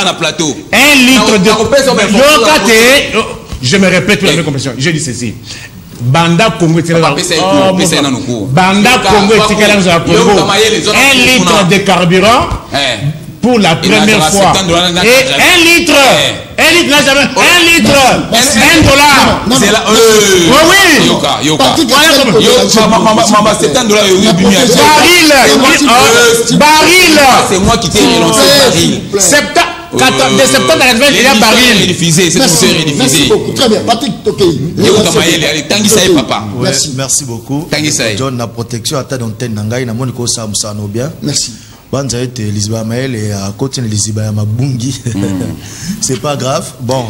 Un plateau. Un litre de. je me répète pour la même compréhension. Je dis ceci. Banda Congo est Banda Congo est 1 litre de carburant pour la première fois. Et 1 litre. 1 litre n'a jamais. 1 litre. $1. C'est là. Oui. Baril. C'est moi qui t'ai relancé baril. De septembre à 20, il y a baril. Merci beaucoup. Très bien. Patrick Tokei. Merci beaucoup. John, la protection à ta d'antenne Nangaï, na moniko sa musano bien. Merci. Banza été Lisba Maël et à côté de Lisba Mabungi. C'est pas grave. Bon,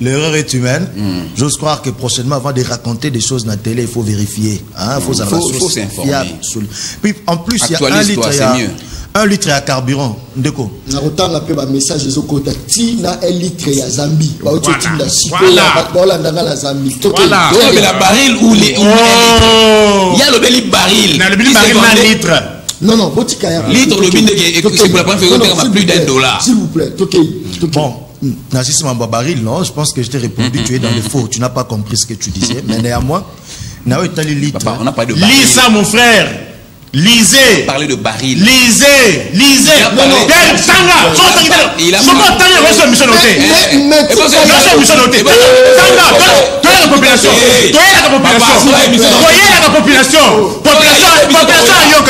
l'erreur est humaine. J'ose croire que prochainement, avant de raconter des choses dans la télé, il faut vérifier. Il faut s'informer. Puis en plus, il y a 1 litre. 1 litre à carburant. Ndeko. Na autant appelé un message de Zokota. Tina 1 litre à Zambie. Voilà. Voilà. La baril ou les. Il y a le bel baril. Le bel baril 1 litre. Non, Botikaya. Litre le binde c'est pour la première fois plus $1. S'il vous plaît, Tokei. Bon, Narcisse Mamba baril, non, je pense que je t'ai répondu, tu es dans le faux, tu n'as pas compris ce que tu disais, mais néanmoins, on n'a pas de baril. Lis ça, mon frère. Lisez. Parler de baril. Lisez. Sanga. Il a population.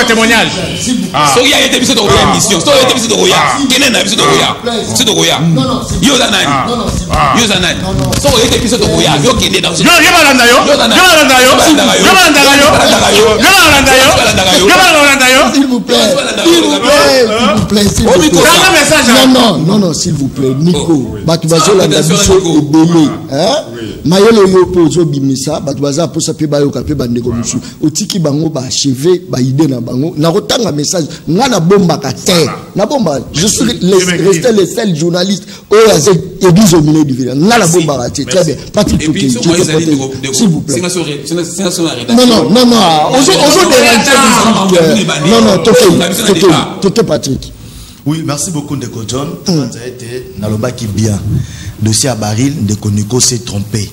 Témoignage. S'il vous plaît, non, s'il vous plaît, Nico, Batubazo la biso ebele, mayelo yo pozo bimisa, Batubaza po sa pe ba yo ka pe bandeko musu, otiki bango ba achever ba idée na bango, na rotanga message, nga na bomba ka terre, na bomba, je suis resté le seul journaliste au azé église au milieu du village, nga na bomba ka terre, très bien, Patrick Tokei, s'il vous plaît. Non, Tokei Patrick. Oui, merci beaucoup Ndeko John. Naloba qui bien. Dossier à baril, Ndeko Nico s'est trompé.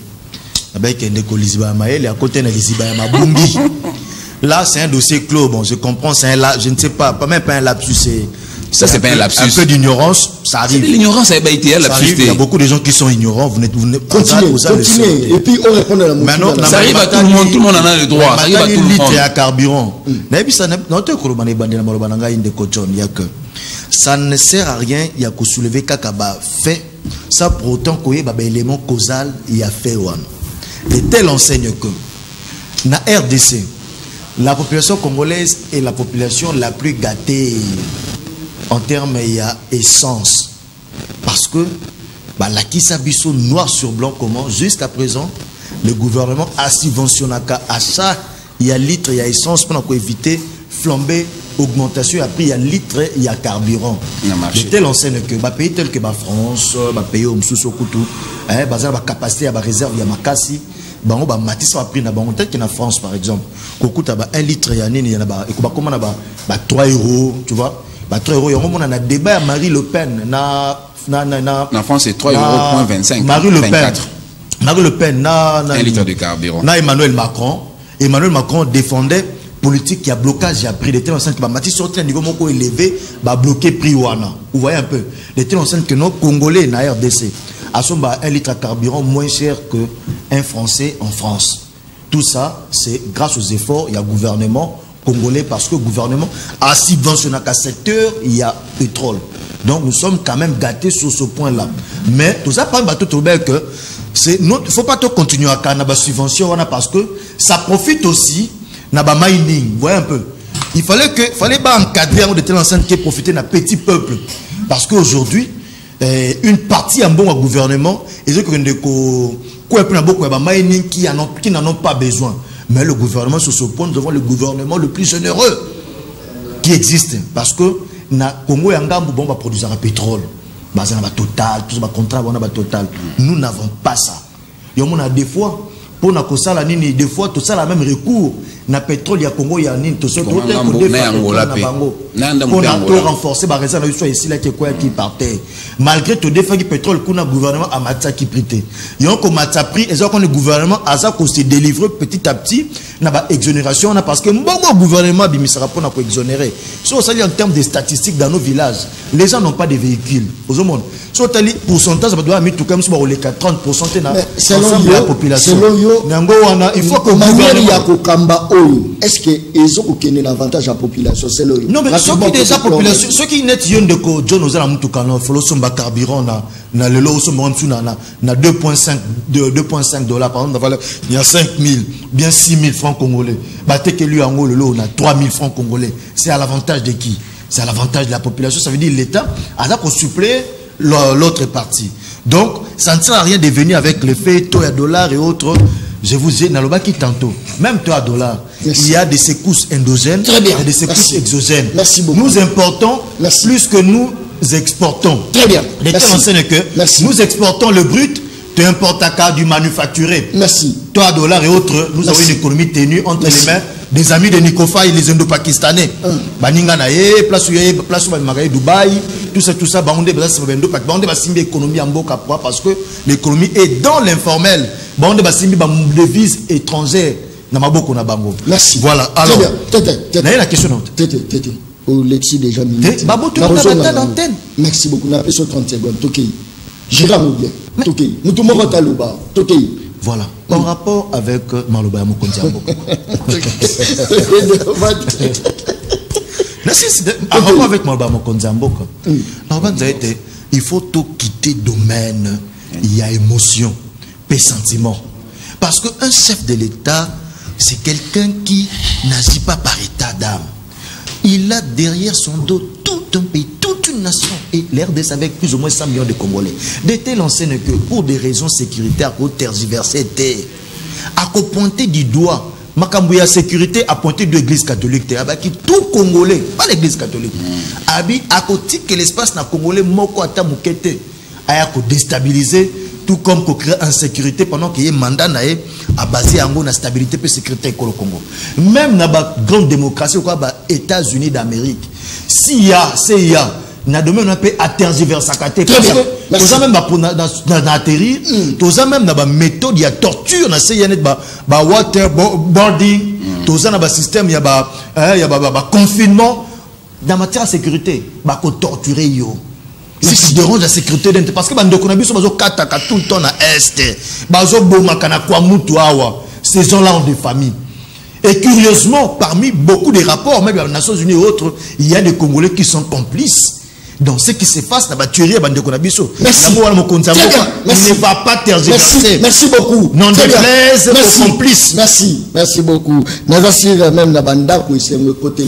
Avec Ndeko Liziba Maël et à côté de Liziba Mabumbi. Là, c'est un dossier clos. Bon, je comprends, c'est un lapsus, je ne sais pas, même pas un lapsus, ça c'est pas un lapsus. Un peu d'ignorance, ça arrive. L'ignorance, ça arrive. Il y a beaucoup de gens qui sont ignorants. Vous n'êtes pas continuez. Et puis on répond à la motion. Ça arrive à tout le monde. Tout le monde en a le droit. Ça arrive à tout le monde. Litre à carburant. Il y a que ça ne sert à rien. Il y a que soulever kakaba fait ça pour autant qu'il y ait un élément causal. Il y a fait one. Et tel enseigne que na RDC, la population congolaise est la population la plus gâtée en termes il y a essence parce que la Kisabiso noir sur blanc comment jusqu'à présent le gouvernement a subventionné à chaque il y a litre il y a essence pour éviter flamber augmentation à prix il y a litre il y a carburant de telle enseigne que pays tel que France pays au Msusokutu bazar ba capacité à ba réserve il y a makasi bango ba matisse prix na bango tel que na France par exemple kokuta ba 1 litre ya nini ya na ba ekuba comment na ba 3 €, tu vois. 3 €, on a un débat à Marie Le Pen. En France, c'est 3,25 €. Marie Le Pen. Marie Le Pen, 1 litre de carburant. Emmanuel Macron. Emmanuel Macron défendait politique qui a blocage à prix. Les tels enceintes qui Matisse sorti à un niveau beaucoup élevé, bloquer prix Wana. Vous voyez un peu. Les tels enceintes que nos Congolais na RDC à son 1 litre de carburant moins cher qu'un Français en France. Tout ça, c'est grâce aux efforts, il y a gouvernement congolais parce que le gouvernement a subventionné qu'à cette heure il y a pétrole. Donc nous sommes quand même gâtés sur ce point-là. Mais tout ça pas tout que c'est il faut pas tout continuer à faire subvention parce que ça profite aussi na ba mining. Vous voyez un peu. Il fallait pas encadrer de telle enceinte qui profiter d'un petit peuple parce qu'aujourd'hui une partie en bon gouvernement ils ont mining qui n'en ont pas besoin. Mais le gouvernement se suppose devant le gouvernement le plus généreux qui existe. Parce que na Congo et Angambu bon va produire un pétrole. Basé dans Total, tout ça contrat on a Total. Nous n'avons pas ça. Et on a des fois pour na kosala nini des fois tout ça la même recours na pétrole ya Congo ya nini tout ça pour renforcer ba réserve soit ici là qui quoi qui partait malgré tout défendu pétrole kuna gouvernement a matza qui prité yon ko matza prix et ça qu'on le gouvernement a ça qu'on se délivrer petit à petit na ba exonération na parce que mbongo gouvernement bimisara pour na ko exonérer so ça dit en termes de statistiques dans nos villages les gens n'ont pas de véhicules aux monde so tali pourcentage ça doit mettre tout comme sur les 30% de la population nango wana il faut que manière ya ko kamba oyo est-ce que ils ont aucun avantage à la population c'est le non mais ceux qui déjà population ceux qui net yon de ko John ozala mutuka na folo somba carburant na le lot somba na 2.5 dollars par exemple il y a 5000 bien 6000 francs congolais ba te que lui en gros le lot on a 3000 francs congolais c'est à l'avantage de qui c'est à l'avantage de la population ça veut dire l'état a là pour suppléer l'autre partie donc ça ne sert à rien de venir avec les faits taux à dollars et autres. Je vous ai dit tantôt, même toi à dollars, il y a des secousses endogènes et des secousses exogènes. Merci beaucoup. Nous importons plus que nous exportons. Très bien. L'état enseigne que nous exportons le brut, tu importes à cas du manufacturé. Merci. Toi à dollars et autres, nous avons une économie tenue entre les mains des amis de Nikofai et les Indo-Pakistanais. Baninga nae, place où Dubaï, tout ça, Baoundé, Baoundé, Basimbi économie en Boka parce que l'économie est dans l'informel. Baoundé, Basimbi, devise étrangère. Namaboko na bango. Merci. Voilà. Alors, la question. Tété. Au Lexi déjà minutes. Merci beaucoup. On a fait 30 secondes. Tokei. Gérard Moubien. Tokei. Moutoumoro Talouba. Tokei. Voilà. En rapport avec Maloba Mokonzi Amboko. En rapport avec Maloba Mokonzi Amboko. Il faut tout quitter domaine. Il y a émotion, paix, sentiment. Parce qu'un chef de l'État, c'est quelqu'un qui n'agit pas par état d'âme. Il a derrière son dos tout un pays, toute une nation. Et l'RDC avec plus ou moins 100 millions de Congolais. D'été l'enseigne que pour des raisons sécuritaires, à tergiverser, à pointer du doigt, Makambouya sécurité a pointé de l'église catholique, qui tout Congolais, pas l'église catholique. Abi à côté que l'espace na Congolais, moko ata mukete, a déstabilisé. Tout comme qu'on crée insécurité pendant qu'il y a un mandat à baser en la stabilité et sécurité au Congo. Même dans la grande démocratie, aux États-Unis d'Amérique, s'il y a, na domaine un peu à tergiverser sa caté. Tous même dans atterrir, tous même dans la méthode, il y a torture, il y a waterboarding, tous dans le système, il y a confinement. Dans matière de sécurité, il y a torturer. C'est ce qui dérange la sécurité parce que tout le temps à Est, ces gens-là ont des familles. Et curieusement, parmi beaucoup de rapports, même dans les Nations Unies et autres, il y a des Congolais qui sont complices dans ce qui se passe dans la tuerie. Merci. Il ne va pas tergiverser. Merci beaucoup. Non déplaise aux complices. Merci beaucoup. Même la banda c'est le côté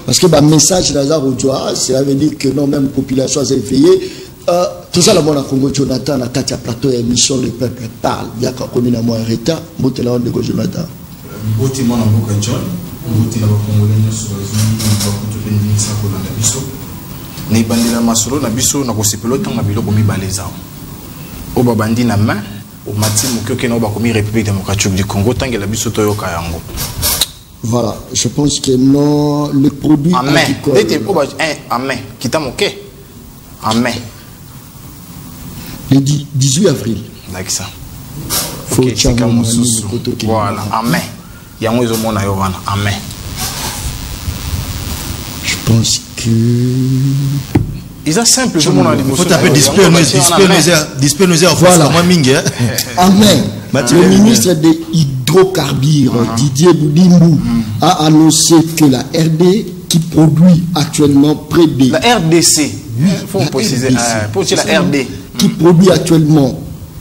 parce que le message ça veut dire que non, même la population est éveillée. Tout ça, le monde a Congo, Jonathan, la Katia Plateau, émission Le Peuple Parle. Il y a quand on est en retard, on est là, on est Jonathan. na ibandela masolo na biso na kosepelo tanga biloko mibaleza o babandi na main o mati mukyoke na bakomi République démocratique du Congo tanga la biso toyoka yango. Voilà, je pense que non le produit agricole. Amen. Kita moké. Amen. Le 18 avril. Like ça. Voilà, amen. Yango ezomona yo wana. Amen. Je pense que ils ont simple. Il faut taper disponible. Voilà. Amen. Le ministre des hydrocarbures, Didier Boudimou, a annoncé que la RD qui produit actuellement près de... La RDC, il faut préciser, la RD. Qui produit actuellement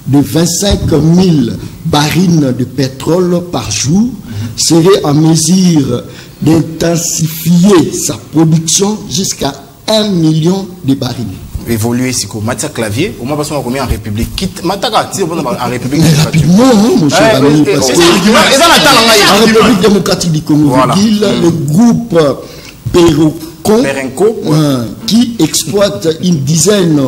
de 25 000 barils de pétrole par jour, serait en mesure d'intensifier sa production jusqu'à 1 million de barils. Évoluer si quoi Matia Clavier au moins parce qu'on a commis en République quitte Mataka en République rapidement mon cher ami parce que en République démocratique du Congo le groupe Perenco qui exploite une dizaine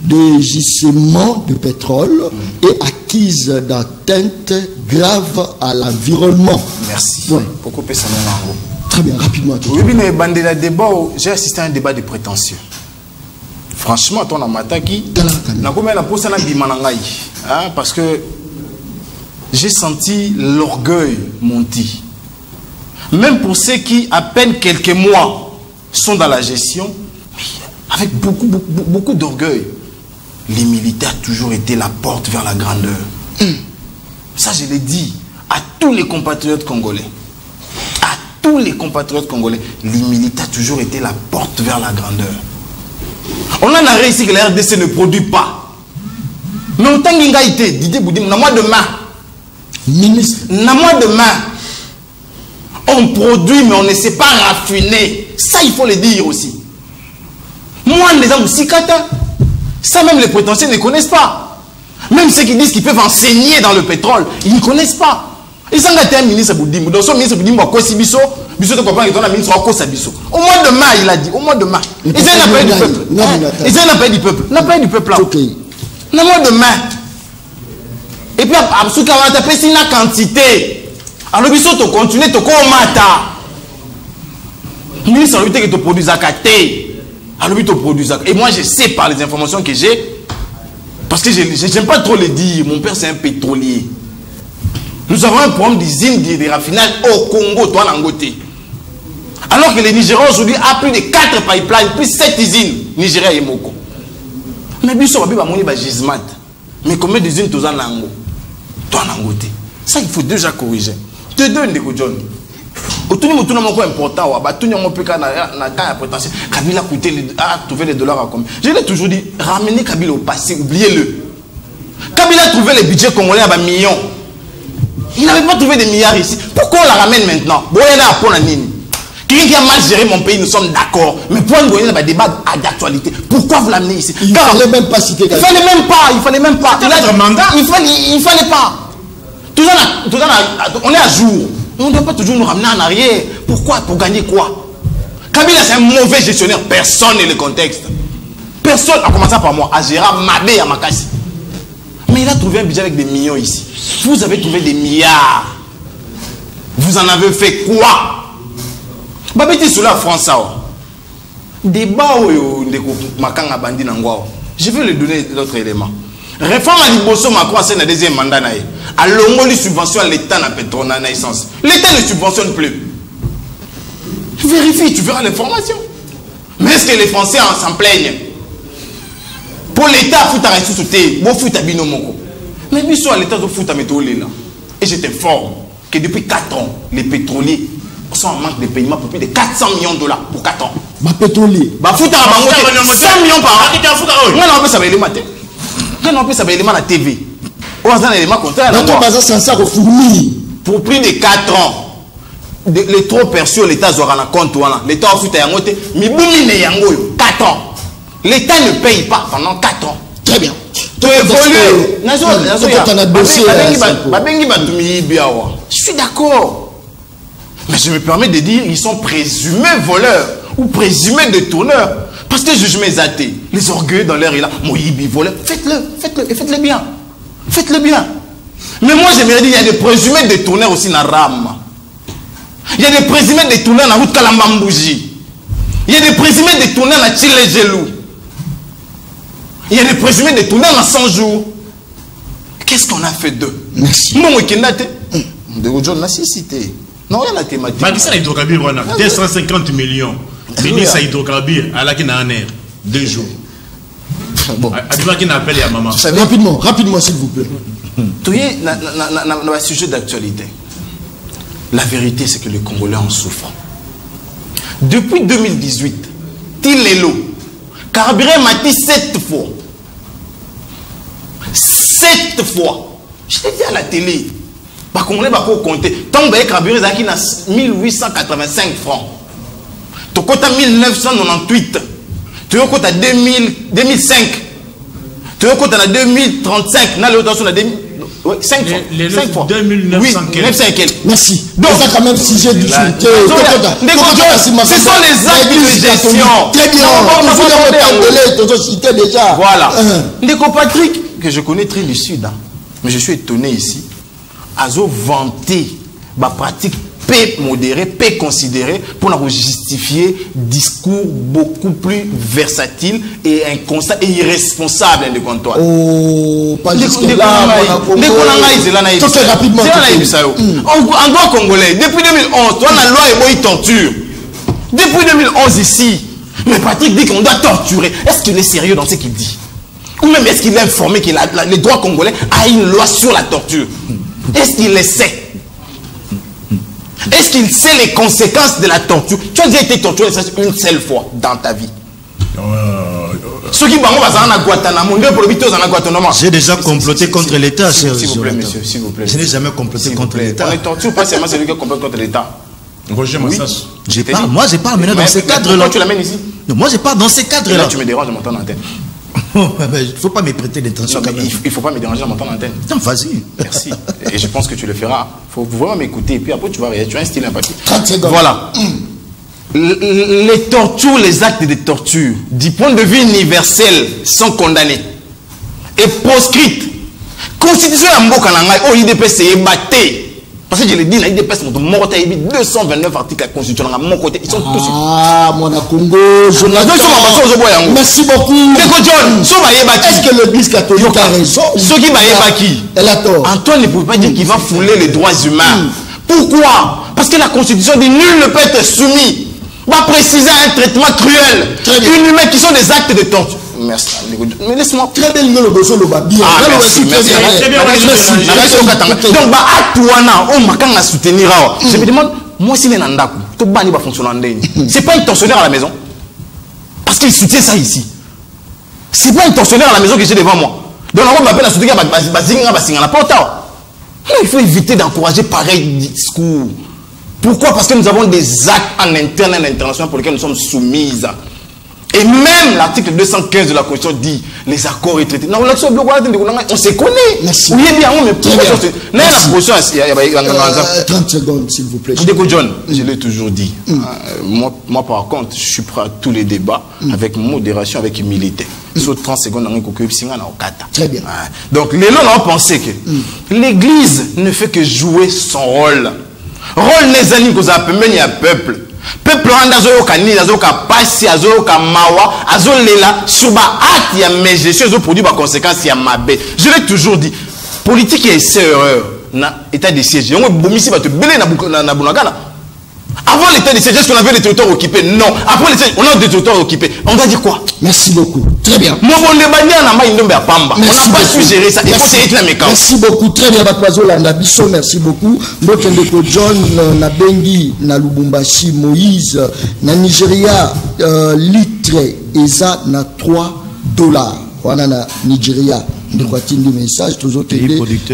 de gisements de pétrole et à requise d'atteinte grave à l'environnement. Merci. Ouais. Pourquoi peut ça non? Très bien, rapidement. Oui, mais bandela débat, j'ai assisté à un débat de prétentieux. Franchement, ton amataki, na combien la pose na bimanangai, parce que j'ai senti l'orgueil monter. Même pour ceux qui, à peine quelques mois, sont dans la gestion, avec beaucoup d'orgueil. L'humilité a toujours été la porte vers la grandeur. Ça, je l'ai dit à tous les compatriotes congolais. À tous les compatriotes congolais, l'humilité a toujours été la porte vers la grandeur. On en a réussi que la RDC ne produit pas. Mais autant qu'il a été, Didier Boudim, dans mois de mai, Ministre. Dans mois de mai, on produit, mais on ne sait pas raffiner. Ça, il faut le dire aussi. Moi, les gens aussi, ça, même les prétentieux ne connaissent pas. Même ceux qui disent qu'ils peuvent enseigner dans le pétrole, ils ne connaissent pas. Ils ont gâté un ministre Boudim. Dans son ministre Boudim, Bisso te comprend que ton ministre au mois de mai, il a dit. Au mois de mai. Ils ont appelé du peuple. Ils ont appelé du peuple. Ils ont appelé du peuple là. Au mois de mai. Et puis, après, on a tapé une quantité. Alors, Bisso te continue, te comata. Le ministre a dit que tu produis à côté. Alors, tu produis à côté. Et moi, je sais par les informations que j'ai. Parce que je n'aime pas trop le dire. Mon père, c'est un pétrolier. Nous avons un problème d'usine de raffinage au Congo, toi, Nangote. Alors que le Nigeria aujourd'hui a plus de 4 pipelines, plus 7 usines, Nigeria et Moko. Mais Bisso, on va gismat. Mais combien d'usines tu as Nango? Toi, Nangote. Ça, il faut déjà corriger. Te donne des John. Tout le monde est important. Tout le monde est Kabila a trouvé les dollars à combien? Je l'ai toujours dit, ramenez Kabila au passé, oubliez-le. Kabila a trouvé le budget congolais à millions. Il n'avait pas trouvé des milliards ici. Pourquoi on la ramène maintenant? Quelqu'un qui a mal géré mon pays, nous sommes d'accord. Mais pour nous un débat d'actualité, pourquoi vous l'amenez ici? Il ne fallait même pas citer. Il fallait même pas. Il fallait pas. On est à jour. On ne doit pas toujours nous ramener en arrière. Pourquoi? Pour gagner quoi? Kabila, c'est un mauvais gestionnaire. Personne n'est le contexte. Personne, en commençant par moi, à gérer Mabé à Makassi. Mais il a trouvé un budget avec des millions ici. Vous avez trouvé des milliards. Vous en avez fait quoi? Babeti sur la France. Débat je vais lui donner d'autres éléments. Réforme à Liboso Macron c'est le deuxième mandat. À l'ongoli subvention à l'État na pétrole na essence. L'État ne subventionne plus. Vérifie, tu verras l'information. Mais est-ce que les Français s'en plaignent? Pour l'État, il faut t'arrêter sous tes. Bon, faut t'abîmer mon. Mais Bisso à l'État, il faut t'amétoler là. Et je t'informe que depuis 4 ans, les pétroliers sont en manque de paiement pour plus de 400 millions de $. Pour 4 ans. Ma pétrolier. Bah, faut t'arrêter 100 millions par an. Non, on peut savoir les matins. On peut savoir les éléments à la TV. On a un élément contraire. Pour plus de 4 ans. Les trop perçus, l'État aura un compte. L'État a fait un moté. Mais 4 ans. L'État ne paye pas pendant 4 ans. Très bien. Tu évolues. Je suis d'accord. Mais je me permets de dire ils sont présumés voleurs ou présumés détourneurs. Parce que je juge mes athées. Les orgueils dans l'air, il a Moïbi voleur. Faites-le et faites-le bien. Faites-le bien. Mais moi j'aimerais dire il y a des présumés détourneurs aussi dans RAM. Il y a des présumés détourneurs dans route Kalambambouji. Il y a des présumés détourneurs dans Chile Gelou. Il y a des présumés détourneurs dans 100 jours. Qu'est-ce qu'on a fait d'eux? Merci. Non, de John n'a cité. Non, il y a la thématique. Magistrat hydrocarbure, on a 250 millions. Ministre hydrocarbure, à la qui n'a un air. 2 jours. Bon. À qui n'a appelé à maman. Rapidement, s'il vous plaît. Tu es dans un sujet d'actualité. La vérité, c'est que les Congolais en souffrent. Depuis 2018, Tilelo, carburé m'a dit 7 fois. 7 fois. Je l'ai dit à la télé. Les Congolais vont compter. Tant que carburé, il y a 1885 francs. Tu as 1998. Tu as 2005. Tu as 2035. Oui, 5 fois. 2900 Merci. Donc, ça quand même sujet du jour. Ce sont les actes de gestion. Très bien. Voilà. Ndeko Patrick, que je connais très du Sud. Mais je suis étonné ici. Azo vanté ma pratique peu modérée, peu considérée pour nous justifier discours beaucoup plus versatile et inconstant et irresponsable de comptoir. Oh, pas jusque là. Rapidement. En droit congolais, depuis 2011, toi, la loi est torture. Depuis 2011 ici, mais Patrick dit qu'on doit torturer. Est-ce qu'il est sérieux dans ce qu'il dit? Ou même est-ce qu'il est informé que les droits congolais a une loi sur la torture? Est-ce qu'il le sait? Est-ce qu'il sait les conséquences de la torture? Tu as déjà été torturé une seule fois dans ta vie. Ceux qui j'ai déjà comploté contre l'État, cher. S'il vous plaît, monsieur, s'il vous plaît. Je n'ai jamais comploté contre l'État. On ne torture pas seulement celui qui complote contre l'État. Roger Massas. Moi, je parle maintenant dans ces cadres-là. Tu l'amènes ici? Non, moi, je parle dans ces cadres-là. Tu me déranges dans mon temps d'antenne. Il ne faut pas me prêter d'attention. Il ne faut pas me déranger dans mon temps d'antenne. Vas-y. Merci. Et je pense que tu le feras. Il faut vraiment m'écouter. Et puis après, tu vas réagir. Tu as un style sympathique. 30 secondes. Voilà. Les tortures, les actes de torture, du point de vue universel, sont condamnés et proscrites. Constitution à Mbokananga, au IDPS est batté. Parce que je l'ai dit, l'IDPS, 229 articles à la Constitution, à mon côté, ils sont tous. Ah, mon Congo, merci beaucoup. Est-ce que l'église catholique a raison? Elle a tort. Antoine ne peut pas dire qu'il va fouler les droits humains. Pourquoi? Parce que la Constitution dit nul ne peut être soumis. Va préciser un traitement cruel, inhumain, qui sont des actes de torture. Merci. Mais laisse-moi. Très bien, le besoin le babi. Merci. Donc, on soutenir. Je me demande, moi, si les nandaku, tout bani va fonctionner en ligne. C'est pas un tortionnaire à la maison. Parce qu'il soutient ça ici. C'est pas un tortionnaire à la maison que j'ai devant moi. Donc, on m'appelle à soutenir la porte. Il faut éviter d'encourager pareil discours. Pourquoi? Parce que nous avons des actes en interne et en international pour lesquels nous sommes soumises. Et même l'article 215 de la Constitution dit les accords et traités. On se connaît. Merci. Oui, bien, mais pourquoi? 30 secondes, s'il vous plaît. John, je l'ai toujours dit. Moi, par contre, je suis prêt à tous les débats avec modération, avec humilité. Sur 30 secondes, très bien. Donc, les gens ont pensé que l'Église ne fait que jouer son rôle. Rôle les amis que vous appelez un peuple. Peuple randa ni azoka pasi azoka mawa azolela sur ba acte ya mes gestions produit ba conséquences ya mabe. Je l'ai toujours dit. Politique est erreur na état de siège. On bomisi ba te belé na bunagana. Avant l'état de siège, est-ce qu'on avait les territoires occupés? Non. Après l'état, on a des territoires occupés. On va dire quoi? Merci beaucoup. Très bien. On n'a pas su gérer ça. Il faut essayer de la mécanique. Merci beaucoup. Très bien. Merci beaucoup. Notre John Nabengi, na Lubumbashi, Moïse, na Nigeria, litre ESA na $3. Voilà na Nigeria. Message toujours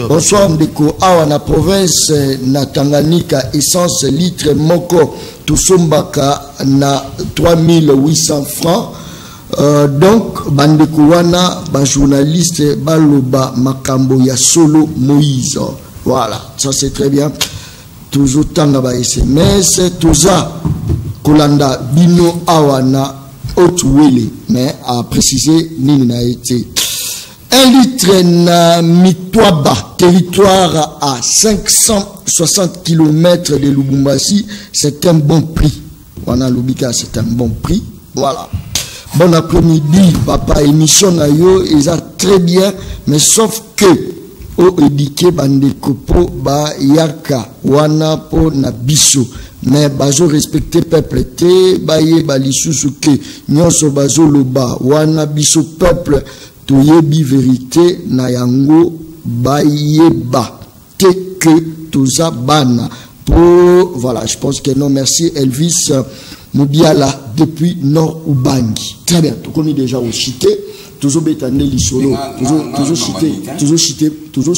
bonsoir Ndeko awa na province na Tanganyika essence litre moko tusombaka na 3800 francs. Donc bandeko wana ba journaliste baloba makambo ya solo Moïse. Voilà, ça c'est très bien. Toujours tanga ba SMS toza kolanda bino awa na Otwele, mais à préciser nini na été 1 litre na Mitwaba, territoire à 560 km de Lubumbashi, c'est un bon prix. Wana Lubika, c'est un bon prix. Voilà. Bon après-midi, papa, émission na yo, ils ont très bien, mais sauf que, au édiqué bandekopo ba yaka, wana po na biso. Mais bazo respecter peuple te, ba ye balisusu ke, nyonso bazo loba, wana biso peuple, toyebi vérité na yango bayeba te que toza bana pour voilà je pense que non merci Elvis Mubiala depuis Nord Ubangi. Très bien, tu connais déjà au chité toujours bétané lisolo toujours chité toujours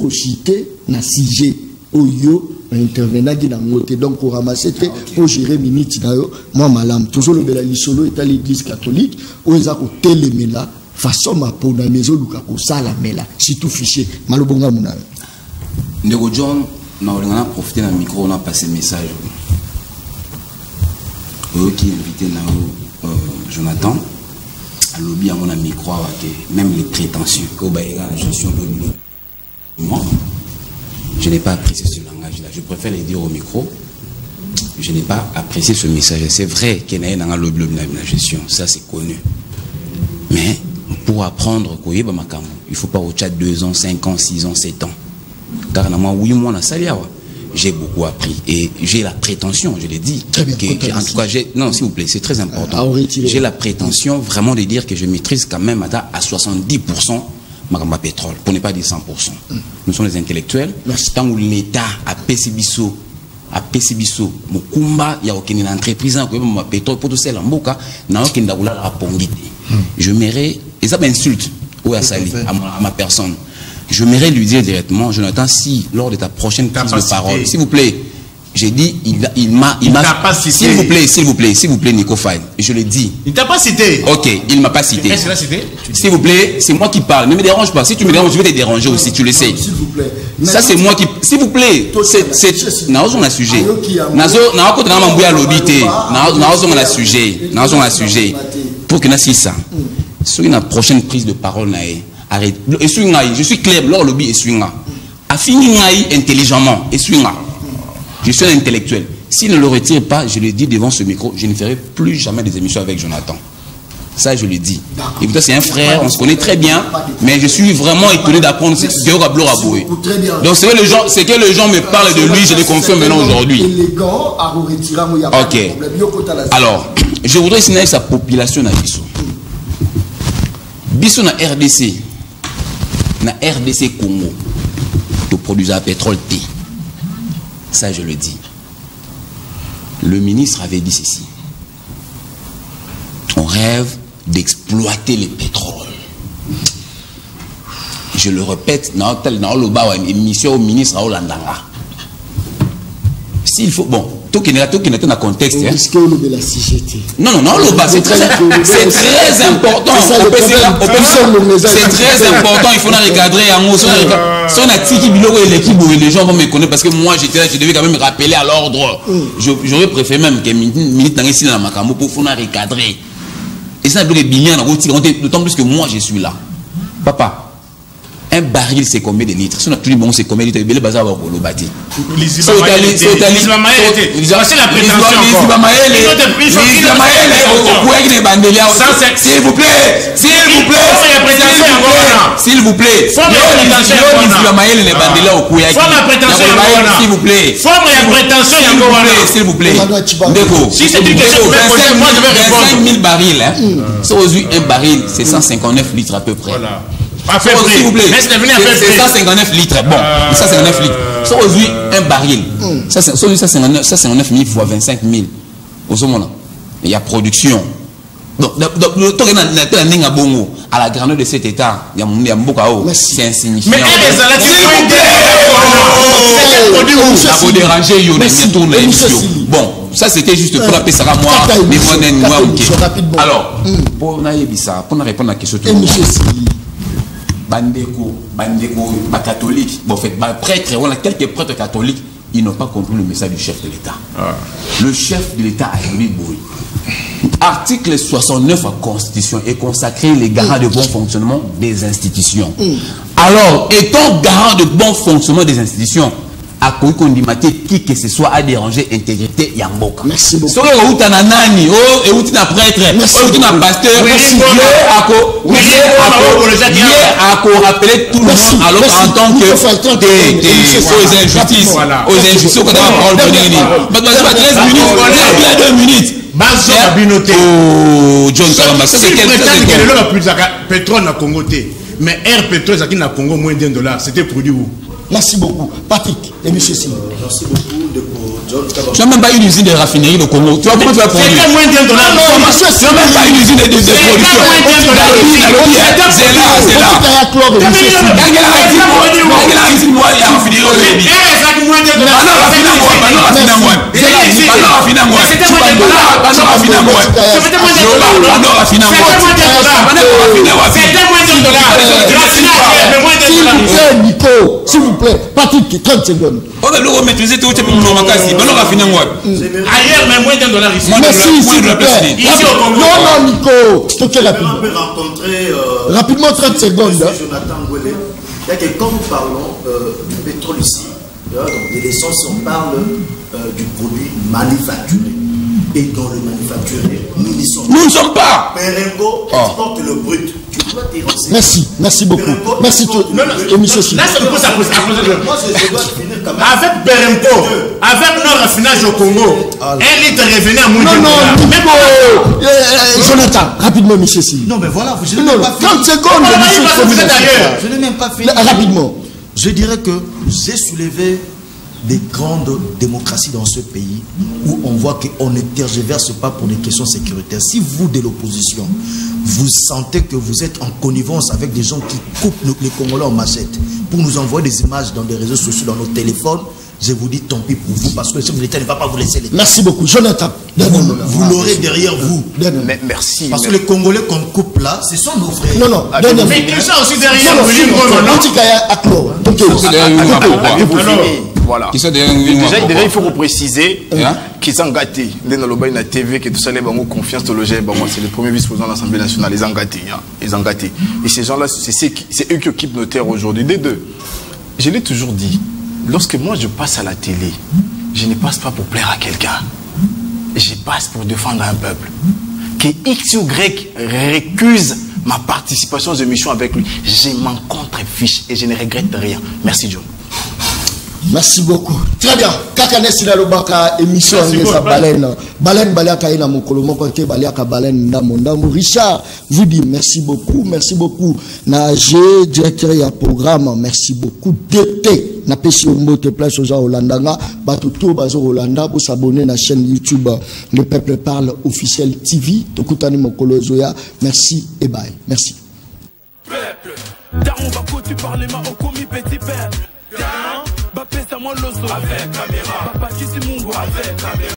au chité na sujet oyo intervenant qui dans moté donc pour ramasser pour gérer minute d'ailleurs moi malam toujours le bela lisolo est à l'église catholique où ils ont télémela façon ma pour na maison luka ko sala mela si tout fichier malobonga mona Ndeko John na on a profité na micro on a passé message qui invité na Jonathan à lobby à mon ami croire que même les prétentieux au Baïga, je suis moi, je n'ai pas apprécié ce langage-là. Je préfère le dire au micro. Je n'ai pas apprécié ce message. C'est vrai qu'il y a un lobby de la gestion, ça c'est connu. Mais pour apprendre, il ne faut pas au chat 2 ans, 5 ans, 6 ans, 7 ans. Car oui, moi, j'ai beaucoup appris et j'ai la prétention, je l'ai dit. Très bien, en tout cas, non, s'il vous plaît, c'est très important. J'ai la prétention vraiment de dire que je maîtrise quand même à 70% ma pétrole, pour ne pas dire 100%. Nous sommes les intellectuels. Tant où l'État a PCBISO, mon combat, il y a aucune entreprise qui a ma pétrole pour tout ça, l'amboka, n'a aucune d'aoula à pongiter. Je mérite, et ça m'insulte, à ma personne. Je mérite lui dire directement, Jonathan, si lors de ta prochaine prise de parole, s'il vous plaît, j'ai dit, il m'a s'il vous plaît, Nico Faye, je l'ai dit. Il t'a pas cité. Ok, il m'a pas cité. Est-ce qu'il a cité? S'il vous plaît, c'est moi qui parle. Ne me dérange pas. Si tu me déranges, je vais te déranger aussi, tu le sais. S'il vous plaît. Ça, c'est moi qui. S'il vous plaît, c'est. Naozon a sujet. Sujet. Pour que nous ça. Sur une prochaine prise de parole, arrête. Je suis clair, leur lobby est swinga. Affini intelligemment, et swinga. Je suis un intellectuel. S'il ne le retire pas, je le dis devant ce micro, je ne ferai plus jamais des émissions avec Jonathan. Ça, je le dis. Écoutez, c'est un frère, on se connaît très bien, mais je suis vraiment étonné d'apprendre ce que donc, c'est que les gens me parlent de lui, je le confirme maintenant aujourd'hui. Ok. Alors, je voudrais signaler sa population à Bissou. Bissou na RDC. Na RDC Congo. De produire un pétrole T. Ça, je le dis. Le ministre avait dit ceci. On rêve d'exploiter le pétrole. Je le répète, dans le émission au ministre à Olandanga. S'il faut, bon, tout qui n'est pas dans le contexte. Non, c'est très important. C'est très important, il faut recadrer. Les gens vont me connaître parce que moi j'étais là, je devais quand même me rappeler à l'ordre. J'aurais préféré même que minute ici dans ma cambo pour recadrer. Et ça veut dire d'autant plus que moi je suis là. Papa. Un baril, c'est combien de litres? Si on a tout le monde, c'est combien de litres? Le bazar va le bâtir. C'est la prétention. S'il vous plaît. S'il vous plaît. S'il vous plaît. Si c'est une question, 25 000 barils. Aujourd'hui, un baril, c'est 159 litres à peu près. S'il vous plaît, c'est 159 litres. Bon, 159 litres. Ça aujourd'hui un baril. Ça 159 000 fois 25 000. Il y a production. Donc, à la grandeur de cet état, il y a beaucoup c'est insignifiant. Mais vous déranger, bon, ça c'était juste pour appeler ça à moi. Alors, pour répondre à la question, Bandeko, catholique, bon, fait, prêtre, on a quelques prêtres catholiques, ils n'ont pas compris le message du chef de l'État. Le chef de l'État a émis Boui. Article 69 de la Constitution est consacré les garants de bon fonctionnement des institutions. Alors, étant garant de bon fonctionnement des institutions, à quoi qu'on dit qui que ce soit à déranger l'intégrité Yamboka. Merci beaucoup. Si vous êtes un nani, ou vous êtes un prêtre, ou vous êtes un pasteur, à rappeler tout le monde alors en tant que aux injustices, qu'on a parole de 2 minutes. John Kabamba, c'est que pétrole na Congo té, mais air pétrole qui na Congo moins d'$1, c'était produit où? Merci beaucoup. Patrick et M. Sima. Merci beaucoup. Tu n'as même pas une usine de raffinerie au Congo. Tu vois comment tu vas produire? C'est moins d'$1. Tu n'as même pas une usine de production. C'est là. S'il vous plaît, Patrick, 30 secondes. Ailleurs, mais moins d'un dollar ici. Merci, s'il vous plaît. Ici au Congo. Non, Nico. Toquez rapidement. On peut rencontrer. Rapidement, 30 secondes. Jonathan Ngwele. Il y a que quand nous parlons du pétrole ici, donc de l'essence, on parle du produit manufacturé. Et dans le manufacturé, nous n'y sommes pas. Nous ne sommes pas. Perenco exporte le brut. Tu dois te renseigner. Merci beaucoup. Merci tout. Là, ça me pose à poser. Moi, je dois finir quand même. Avec Perenco, avec nos raffinages au Congo, 1 litre revenait à moins de Non, Jonathan, rapidement, monsieur Sili. Non, mais voilà, je n'ai Non, même pas fini. 30 secondes, monsieur. Je n'ai même pas fini. Rapidement. Je dirais que j'ai soulevé des grandes démocraties dans ce pays où on voit qu'on ne tergiverse pas pour des questions sécuritaires. Si vous, de l'opposition, vous sentez que vous êtes en connivence avec des gens qui coupent les Congolais en machette pour nous envoyer des images dans des réseaux sociaux, dans nos téléphones, je vous dis tant pis pour vous, parce que le chef de l'État ne va pas vous laisser les... Merci beaucoup. Jonathan. Vous l'aurez derrière vous. Mais merci. Parce que les Congolais qu'on coupe là, ce sont nos frères. Non. Mais tout ça aussi derrière voilà. Déjà, il faut repréciser qu'ils ont gâté. Dans le TV, que tout ça, les confiance de loger, c'est le premier vice-président de l'Assemblée nationale. Ils ont gâté. Ils ont gâté. Et ces gens-là, c'est eux qui occupent nos terres aujourd'hui. Des deux. Je l'ai toujours dit. Lorsque moi je passe à la télé, je ne passe pas pour plaire à quelqu'un. Je passe pour défendre un peuple. Que X ou Y récuse ma participation aux émissions avec lui, je m'en contrefiche et je ne regrette rien. Merci John. Merci beaucoup. Très bien. Kakanesi la lobaka émission ngeza baleine. Baleine baliaka ina mokolo moko te baliaka baleine ndamondambo. Richard vous dit merci beaucoup. Merci beaucoup. Na G directeur ya programme. Merci beaucoup. DT na pesi ombote place aux Holandanga. Bato to bazo Holanda pour s'abonner na chaîne YouTube Le Peuple Parle officiel TV. Tokutani mokolo zoya. Merci et bye. Merci. Peuple. Daron bako tu parles ma okomi petit peuple. Bapesa moi l'osso avec caméra. Papa qui si mungo avec caméra.